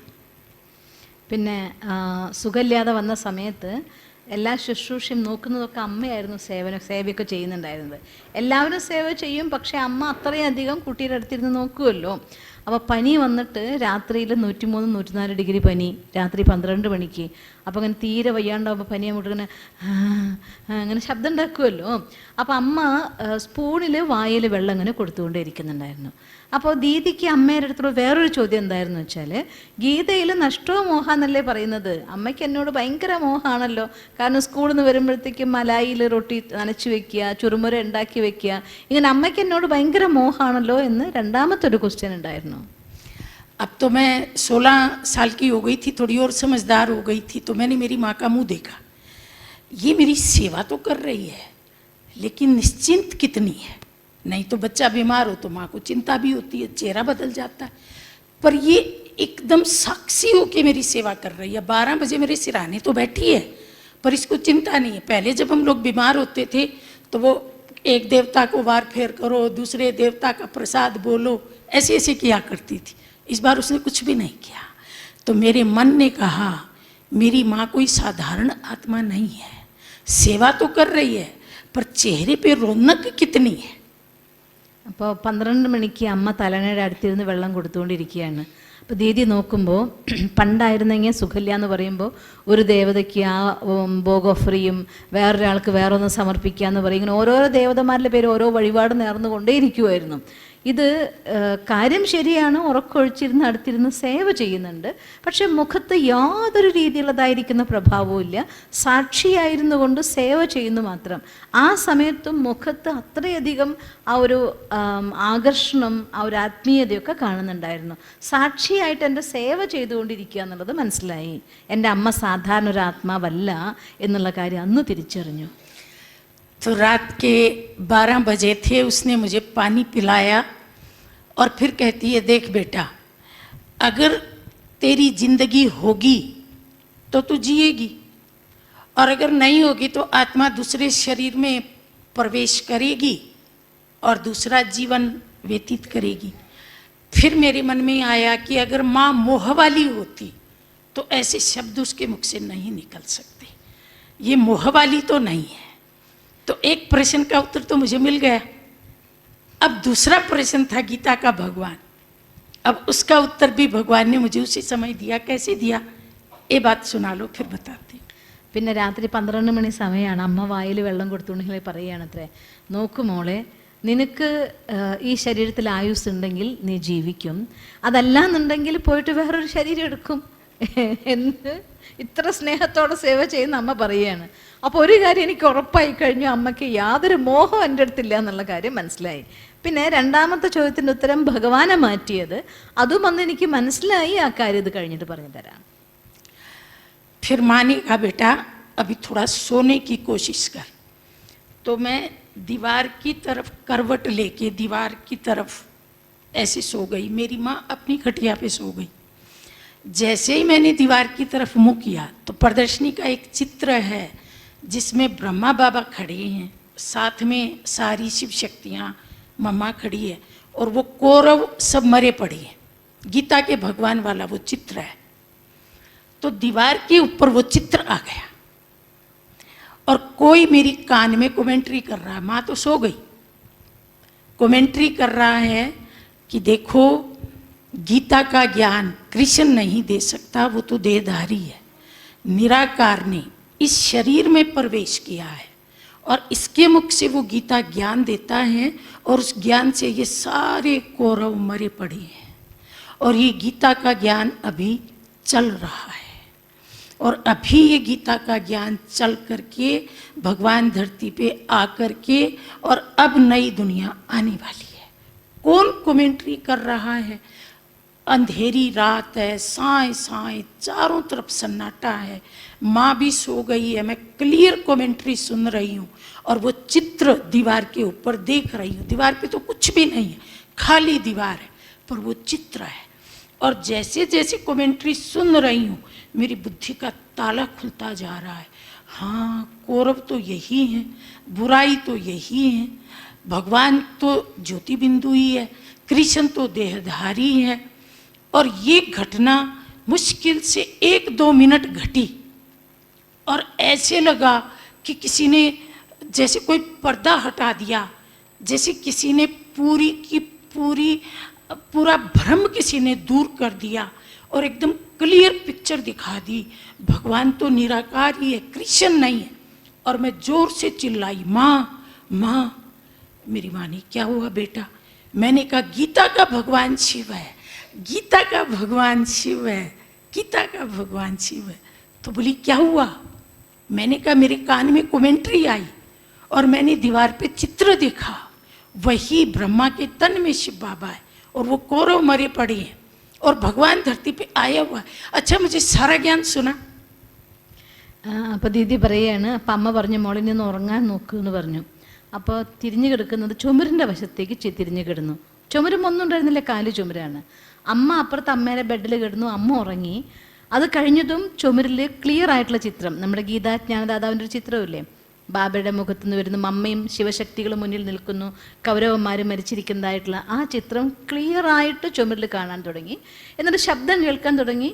പിന്നെ സുഖമില്ലാതെ വന്ന സമയത്ത് എല്ലാ ശുശ്രൂഷയും നോക്കുന്നതൊക്കെ അമ്മയായിരുന്നു സേവയൊക്കെ ചെയ്യുന്നുണ്ടായിരുന്നത്. എല്ലാവരും സേവ ചെയ്യും, പക്ഷേ അമ്മ അത്രയധികം കുട്ടിയുടെ അടുത്തിരുന്ന് നോക്കുമല്ലോ. അപ്പോൾ പനി വന്നിട്ട് രാത്രിയിൽ 103, 104 ഡിഗ്രി പനി, രാത്രി 12 മണിക്ക്. അപ്പോൾ അങ്ങനെ തീരെ വയ്യാണ്ടാവുമ്പോൾ പനി അങ്ങോട്ട് ഇങ്ങനെ അങ്ങനെ ശബ്ദം ഉണ്ടാക്കുമല്ലോ. അപ്പോൾ അമ്മ സ്പൂണിൽ വായിൽ വെള്ളം ഇങ്ങനെ കൊടുത്തുകൊണ്ടേ ഇരിക്കുന്നുണ്ടായിരുന്നു. അപ്പോൾ ദീദിക്ക് അമ്മയുടെ അടുത്തുള്ള വേറൊരു ചോദ്യം എന്തായിരുന്നു വെച്ചാൽ, ഗീതയിൽ നഷ്ടോ മോഹ എന്നല്ലേ പറയുന്നത്, അമ്മയ്ക്ക് എന്നോട് ഭയങ്കര മോഹമാണല്ലോ. കാരണം സ്കൂളിൽ നിന്ന് വരുമ്പോഴത്തേക്കും മലായിൽ റൊട്ടി നനച്ച് വെക്കുക, ചുറുമുര ഉണ്ടാക്കി വെക്കുക, ഇങ്ങനെ അമ്മയ്ക്ക് എന്നോട് ഭയങ്കര മോഹമാണല്ലോ എന്ന് രണ്ടാമത്തെ ഒരു ക്വസ്റ്റ്യൻ ഉണ്ടായിരുന്നു. अब तो मैं 16 साल की हो गई थी, थोड़ी और समझदार हो गई थी, तो मैंने मेरी माँ का मुंह देखा, ये मेरी सेवा तो कर रही है लेकिन निश्चिंत कितनी है। नहीं तो बच्चा बीमार हो तो माँ को चिंता भी होती है, चेहरा बदल जाता है, पर ये एकदम साक्षी हो के मेरी सेवा कर रही है। 12 बजे मेरे सिराने तो बैठी है पर इसको चिंता नहीं है। पहले जब हम लोग बीमार होते थे तो वो एक देवता को वार फेर करो, दूसरे देवता का प्रसाद बोलो, ऐसे ऐसे किया करती थी। इस बार उसने कुछ भी नहीं किया। तो मेरे मन ने कहा मेरी माँ कोई साधारण आत्मा नहीं है, सेवा तो कर रही है पर चेहरे पे रौनक कितनी है। അപ്പോൾ 12 മണിക്ക് അമ്മ തലണയുടെ അടുത്തിരുന്ന് വെള്ളം കൊടുത്തുകൊണ്ടിരിക്കുകയാണ്. അപ്പോൾ ദീദി നോക്കുമ്പോൾ പണ്ടായിരുന്നെങ്കിൽ സുഖമില്ല എന്ന് പറയുമ്പോൾ ഒരു ദേവതയ്ക്ക് ആ ഭോഗ് ഓഫറിയും വേറൊരാൾക്ക് വേറൊന്ന് സമർപ്പിക്കുക എന്ന് പറയും. ഇങ്ങനെ ഓരോരോ ദേവതമാരുടെ പേര് ഓരോ വഴിപാട് നേർന്നുകൊണ്ടേയിരിക്കുമായിരുന്നു. ഇത് കാര്യം ശരിയാണ്, ഉറക്കൊഴിച്ചിരുന്ന് അടുത്തിരുന്ന് സേവ ചെയ്യുന്നുണ്ട്, പക്ഷെ മുഖത്ത് യാതൊരു രീതിയിലുള്ളതായിരിക്കുന്ന പ്രഭാവവും ഇല്ല. സാക്ഷിയായിരുന്നു കൊണ്ട് സേവ ചെയ്യുന്നു മാത്രം. ആ സമയത്തും മുഖത്ത് അത്രയധികം ആ ഒരു ആകർഷണം, ആ ഒരു ആത്മീയതയൊക്കെ കാണുന്നുണ്ടായിരുന്നു. സാക്ഷിയായിട്ട് എൻ്റെ സേവ ചെയ്തുകൊണ്ടിരിക്കുക എന്നുള്ളത് മനസ്സിലായി. എൻ്റെ അമ്മ സാധാരണ ഒരു ആത്മാവല്ല എന്നുള്ള കാര്യം അന്ന് തിരിച്ചറിഞ്ഞു. तो रात के 12 बजे थे, उसने मुझे पानी पिलाया और फिर कहती है देख बेटा, अगर तेरी जिंदगी होगी तो तू जिएगी और अगर नहीं होगी तो आत्मा दूसरे शरीर में प्रवेश करेगी और दूसरा जीवन व्यतीत करेगी। फिर मेरे मन में आया कि अगर माँ मोह वाली होती तो ऐसे शब्द उसके मुख से नहीं निकल सकते, ये मोह वाली तो नहीं है। तो एक प्रश्न का उत्तर तो मुझे मिल गया। अब दूसरा प्रश्न था गीता का भगवान, अब उसका उत्तर भी भगवान ने मुझे उसी समय दिया। कैसे दिया ये बात सुना लो फिर बताती। പിന്നെ രാത്രി 12 മണി സമയമാണ്. അമ്മ വായിൽ വെള്ളം കൊടുത്തുകൊണ്ടെങ്കിൽ പറയുകയാണത്രേ, നോക്കു മോളെ, നിനക്ക് ഈ ശരീരത്തിൽ ആയുസ് ഉണ്ടെങ്കിൽ നീ ജീവിക്കും, അതല്ലാന്നുണ്ടെങ്കിൽ പോയിട്ട് വേറൊരു ശരീരം എടുക്കും എന്ന് ഇത്ര സ്നേഹത്തോടെ സേവ ചെയ്യുന്ന അമ്മ പറയുകയാണ്. അപ്പോൾ ഒരു കാര്യം എനിക്ക് ഉറപ്പായി കഴിഞ്ഞു, അമ്മയ്ക്ക് യാതൊരു മോഹം എൻ്റെ അടുത്തില്ല എന്നുള്ള കാര്യം മനസ്സിലായി. പിന്നെ രണ്ടാമത്തെ ചോദ്യത്തിൻ്റെ ഉത്തരം ഭഗവാനെ മാറ്റിയത്, അതും അന്ന് എനിക്ക് മനസ്സിലായി. ആ കാര്യം ഇത് കഴിഞ്ഞിട്ട് പറഞ്ഞു തരാം. फिर माँ ने कहा बेटा अभी थोड़ा सोने की कोशिश कर। तो मैं दीवार की तरफ करवट लेके दीवार की तरफ ऐसे सो गई। मेरी माँ अपनी खटिया पे सो गई। जैसे ही मैंने दीवार की तरफ मुँह किया तो प्रदर्शनी का एक चित्र है जिसमें ब्रह्मा बाबा खड़े हैं, साथ में सारी शिव शक्तियाँ, मम्मा खड़ी है और वो कौरव सब मरे पड़े हैं। गीता के भगवान वाला वो चित्र है। तो दीवार के ऊपर वो चित्र आ गया और कोई मेरी कान में कमेंट्री कर रहा है। माँ तो सो गई, कमेंट्री कर रहा है कि देखो गीता का ज्ञान कृष्ण नहीं दे सकता, वो तो देहधारी है। निराकार ने इस शरीर में प्रवेश किया है और इसके मुख से वो गीता ज्ञान देता है और उस ज्ञान से ये सारे कौरव मरे पड़े हैं और ये गीता का ज्ञान अभी चल रहा है और अभी ये गीता का ज्ञान चल करके भगवान धरती पे आकर के और अब नई दुनिया आने वाली है। कौन कमेंट्री कर रहा है? अंधेरी रात है, साए साए चारों तरफ सन्नाटा है, माँ भी सो गई है, मैं क्लियर कमेंट्री सुन रही हूँ और वो चित्र दीवार के ऊपर देख रही हूँ। दीवार पे तो कुछ भी नहीं है, खाली दीवार है, पर वो चित्र है। और जैसे जैसे कमेंट्री सुन रही हूँ मेरी बुद्धि का ताला खुलता जा रहा है। हाँ कौरव तो यही है, बुराई तो यही है, भगवान तो ज्योति बिंदु ही है, कृष्ण तो देहधारी है। और ये घटना मुश्किल से 1-2 मिनट घटी और ऐसे लगा कि किसी ने जैसे कोई पर्दा हटा दिया, जैसे किसी ने पूरा भ्रम किसी ने दूर कर दिया और एकदम क्लियर पिक्चर दिखा दी। भगवान तो निराकार ही है, कृष्ण नहीं है। और मैं जोर से चिल्लाई, माँ माँ। मेरी माँ ने, क्या हुआ बेटा? मैंने कहा गीता का भगवान शिव है, गीता का भगवान शिव है, गीता का भगवान शिव है। तो बोली क्या हुआ? मैंने कहा मेरे कान में कमेंट्री आई और मैंने दीवार पे चित्र देखा, वही ब्रह्मा के तन में शिव बाबा है और वो कौरव मरे पड़े हैं और भगवान धरती पे आया हुआ है। अच्छा मुझे सारा ज्ञान सुना। അപ്പോൾ ദീദി പറയുകയാണ്, അപ്പം അമ്മ പറഞ്ഞു മോളിൽ നിന്ന് ഉറങ്ങാൻ നോക്കൂ എന്ന് പറഞ്ഞു. അപ്പോൾ തിരിഞ്ഞു കിടക്കുന്നത് ചുമരിൻ്റെ വശത്തേക്ക് തിരിഞ്ഞു കിടന്നു. ചുമരും ഒന്നും ഉണ്ടായിരുന്നില്ല, കാല് ചുമരാണ്. അമ്മ അപ്പുറത്ത് അമ്മേരെ ബെഡിൽ കിടന്നു, അമ്മ ഉറങ്ങി. അത് കഴിഞ്ഞതും ചുമരിൽ ക്ലിയർ ആയിട്ടുള്ള ചിത്രം, നമ്മുടെ ഗീതാജ്ഞാനദാതാവിൻ്റെ ഒരു ചിത്രമില്ലേ, ബാബയുടെ മുഖത്തു നിന്ന് വരുന്നു, അമ്മയും ശിവശക്തികളും മുന്നിൽ നിൽക്കുന്നു, കൗരവന്മാരും മരിച്ചിരിക്കുന്നതായിട്ടുള്ള ആ ചിത്രം ക്ലിയർ ആയിട്ട് ചുമരിൽ കാണാൻ തുടങ്ങി. എന്നിട്ട് ശബ്ദം കേൾക്കാൻ തുടങ്ങി,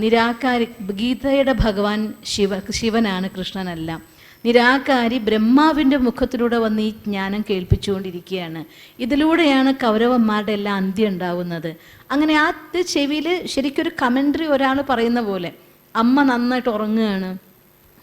നിരാകാരി ഗീതയുടെ ഭഗവാൻ ശിവനാണ്, കൃഷ്ണനല്ല. നിരാകാരി ബ്രഹ്മാവിൻ്റെ മുഖത്തിലൂടെ വന്ന് ഈ ജ്ഞാനം കേൾപ്പിച്ചുകൊണ്ടിരിക്കുകയാണ്. ഇതിലൂടെയാണ് കൗരവന്മാരുടെ എല്ലാം അന്ത്യം ഉണ്ടാവുന്നത്. അങ്ങനെ ആ ചെവിയിൽ ശരിക്കൊരു കമൻട്രി ഒരാൾ പറയുന്ന പോലെ, അമ്മ നന്നായിട്ട് ഉറങ്ങുകയാണ്,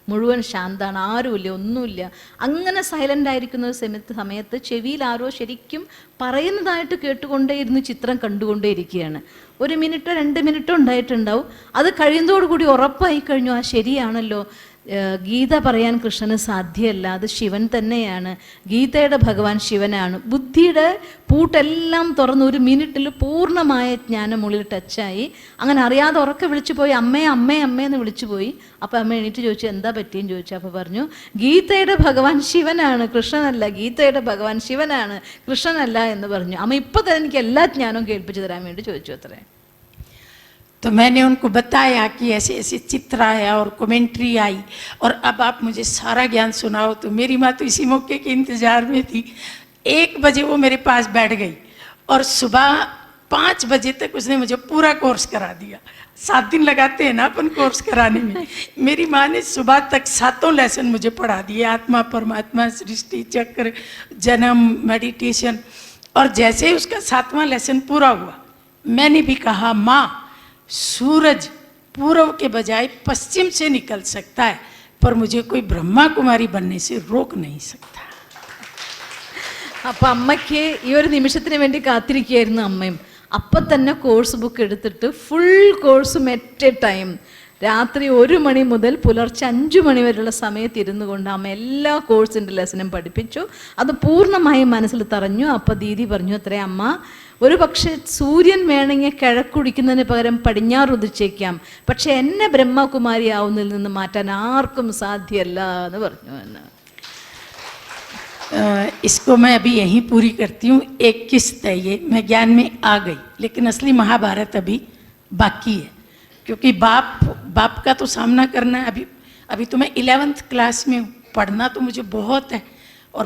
മുഴുവൻ ശാന്താണ്, ആരുമില്ല, ഒന്നുമില്ല. അങ്ങനെ സൈലൻ്റ് ആയിരിക്കുന്ന ഒരു സമയത്ത് ചെവിയിൽ ആരോ ശരിക്കും പറയുന്നതായിട്ട് കേട്ടുകൊണ്ടേയിരുന്ന് ചിത്രം കണ്ടുകൊണ്ടേയിരിക്കുകയാണ്. 1 മിനിറ്റോ 2 മിനിറ്റോ ഉണ്ടായിട്ടുണ്ടാവും. അത് കഴിയുന്നതോടുകൂടി ഉറപ്പായി കഴിഞ്ഞു, ആ ശരിയാണല്ലോ, ഗീത പറയാൻ കൃഷ്ണന് സാധ്യമല്ല, അത് ശിവൻ തന്നെയാണ്, ഗീതയുടെ ഭഗവാൻ ശിവനാണ്. ബുദ്ധിയുടെ പൂട്ടെല്ലാം തുറന്ന് 1 മിനിറ്റിൽ പൂർണ്ണമായ ജ്ഞാനം ഉള്ളിൽ ടച്ചായി. അങ്ങനെ അറിയാതെ ഉറക്കെ വിളിച്ചു പോയി, അമ്മേ അമ്മേ അമ്മേന്ന് വിളിച്ചു പോയി. അപ്പോൾ അമ്മ എണീറ്റ് ചോദിച്ചു എന്താ പറ്റിയെന്ന് ചോദിച്ചു. അപ്പോൾ പറഞ്ഞു ഗീതയുടെ ഭഗവാൻ ശിവനാണ്, കൃഷ്ണനല്ല, ഗീതയുടെ ഭഗവാൻ ശിവനാണ്, കൃഷ്ണനല്ല എന്ന് പറഞ്ഞു. അമ്മ ഇപ്പോൾ തന്നെ എനിക്ക് എല്ലാ ജ്ഞാനവും കേൾപ്പിച്ചു തരാൻ വേണ്ടി ചോദിച്ചു അത്രേ. तो मैंने उनको बताया कि ऐसे ऐसे चित्र आया और कमेंट्री आई और अब आप मुझे सारा ज्ञान सुनाओ। तो मेरी माँ तो इसी मौके के इंतज़ार में थी। 1 बजे वो मेरे पास बैठ गई और सुबह 5 बजे तक उसने मुझे पूरा कोर्स करा दिया। 7 दिन लगाते हैं ना अपन कोर्स कराने में। मेरी माँ ने सुबह तक 7 लेसन मुझे पढ़ा दिए, आत्मा परमात्मा, सृष्टि चक्र, जन्म, मेडिटेशन। और जैसे ही उसका 7वां लेसन पूरा हुआ, मैंने भी कहा माँ सूरज पूर्व के बजाय पश्चिम से निकल सकता है, पर मुझे कोई ब्रह्मा कुमारी बनने से रोक नहीं सकता. അപ്പം അമ്മയ്ക്ക് ഈ ഒരു നിമിഷത്തിന് വേണ്ടി കാത്തിരിക്കുകയായിരുന്നു അമ്മയും. അപ്പം തന്നെ കോഴ്സ് ബുക്ക് എടുത്തിട്ട് ഫുൾ കോഴ്സും അറ്റ് എ ടൈം രാത്രി 1 മണി മുതൽ പുലർച്ചെ 5 മണി വരെയുള്ള സമയത്ത് ഇരുന്നു കൊണ്ട് അമ്മ എല്ലാ കോഴ്സിൻ്റെ ലെസനും പഠിപ്പിച്ചു. അത് പൂർണ്ണമായും മനസ്സിൽ തറഞ്ഞു. അപ്പോൾ ദീദി പറഞ്ഞു അത്രേ, അമ്മ ഒരു പക്ഷേ സൂര്യൻ വേണമെങ്കിൽ കിഴക്കുടിക്കുന്നതിന് പകരം പടിഞ്ഞാറ് ഉദിച്ചേക്കാം, പക്ഷെ എന്നെ ബ്രഹ്മകുമാരി ആവുന്നതിൽ നിന്ന് മാറ്റാൻ ആർക്കും സാധ്യമല്ല എന്ന് പറഞ്ഞു. इसको मैं अभी यहीं पूरी करती हूँ. एक किस्त है ये, मैं ज्ञान में आ गई, लेकिन असली महाभारत अभी बाकी है, क्योंकि बाप का तो सामना करना है. अभी तो मैं 11th क्लास में हूँ. पढ़ना तो मुझे बहुत है और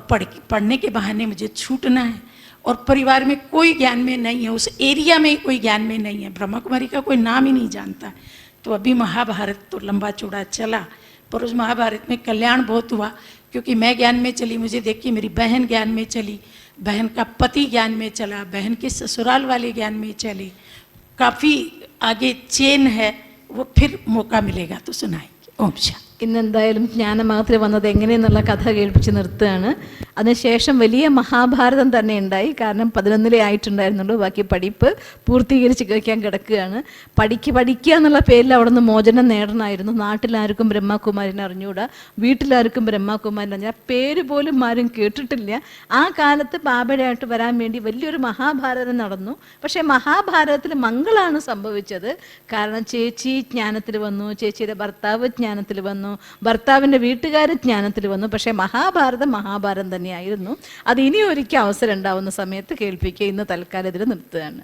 पढ़ने के बहाने मुझे छूटना है. और परिवार में कोई ज्ञान में नहीं है, उस एरिया में कोई ज्ञान में नहीं है, ब्रह्मा कुमारी का कोई नाम ही नहीं जानता. तो अभी महाभारत तो लंबा चौड़ा चला, पर उस महाभारत में कल्याण बहुत हुआ, क्योंकि मैं ज्ञान में चली, मुझे देख के मेरी बहन ज्ञान में चली, बहन का पति ज्ञान में चला, बहन के ससुराल वाले ज्ञान में चले. काफ़ी आगे चेन है, वो फिर मौका मिलेगा तो सुनाएंगे. ओम शांति. ഇന്നെന്തായാലും ജ്ഞാനമാകത്തിൽ വന്നത് എങ്ങനെയെന്നുള്ള കഥ കേൾപ്പിച്ച് നിർത്തുകയാണ്. അതിനുശേഷം വലിയ മഹാഭാരതം തന്നെ ഉണ്ടായി. കാരണം 11 ആയിട്ടുണ്ടായിരുന്നുള്ളൂ, ബാക്കി പഠിപ്പ് പൂർത്തീകരിച്ച് വയ്ക്കാൻ കിടക്കുകയാണ്. പഠിക്കുക എന്നുള്ള പേരിൽ അവിടെ നിന്ന് മോചനം നേടണമായിരുന്നു. നാട്ടിലാർക്കും ബ്രഹ്മകുമാരിനെ അറിഞ്ഞുകൂടാ, വീട്ടിലാർക്കും ബ്രഹ്മകുമാരിനെ അറിഞ്ഞാൽ പേര് പോലും ആരും കേട്ടിട്ടില്ല. ആ കാലത്ത് ബാബയുടെയായിട്ട് വരാൻ വേണ്ടി വലിയൊരു മഹാഭാരതം നടന്നു. പക്ഷേ മഹാഭാരതത്തിൽ മംഗളാണ് സംഭവിച്ചത്. കാരണം ചേച്ചി ജ്ഞാനത്തിൽ വന്നു, ചേച്ചിയുടെ ഭർത്താവ് ജ്ഞാനത്തിൽ വന്നു, ഭർത്താവിൻ്റെ വീട്ടുകാർ ജ്ഞാനത്തിൽ വന്നു. പക്ഷേ മഹാഭാരതം തന്നെയായിരുന്നു. അത് ഇനി ഒരിക്കൽ അവസരം ഉണ്ടാവുന്ന സമയത്ത് കേൾപ്പിക്കുക. ഇന്ന് തൽക്കാലം ഇതിൽ നിർത്തുകയാണ്.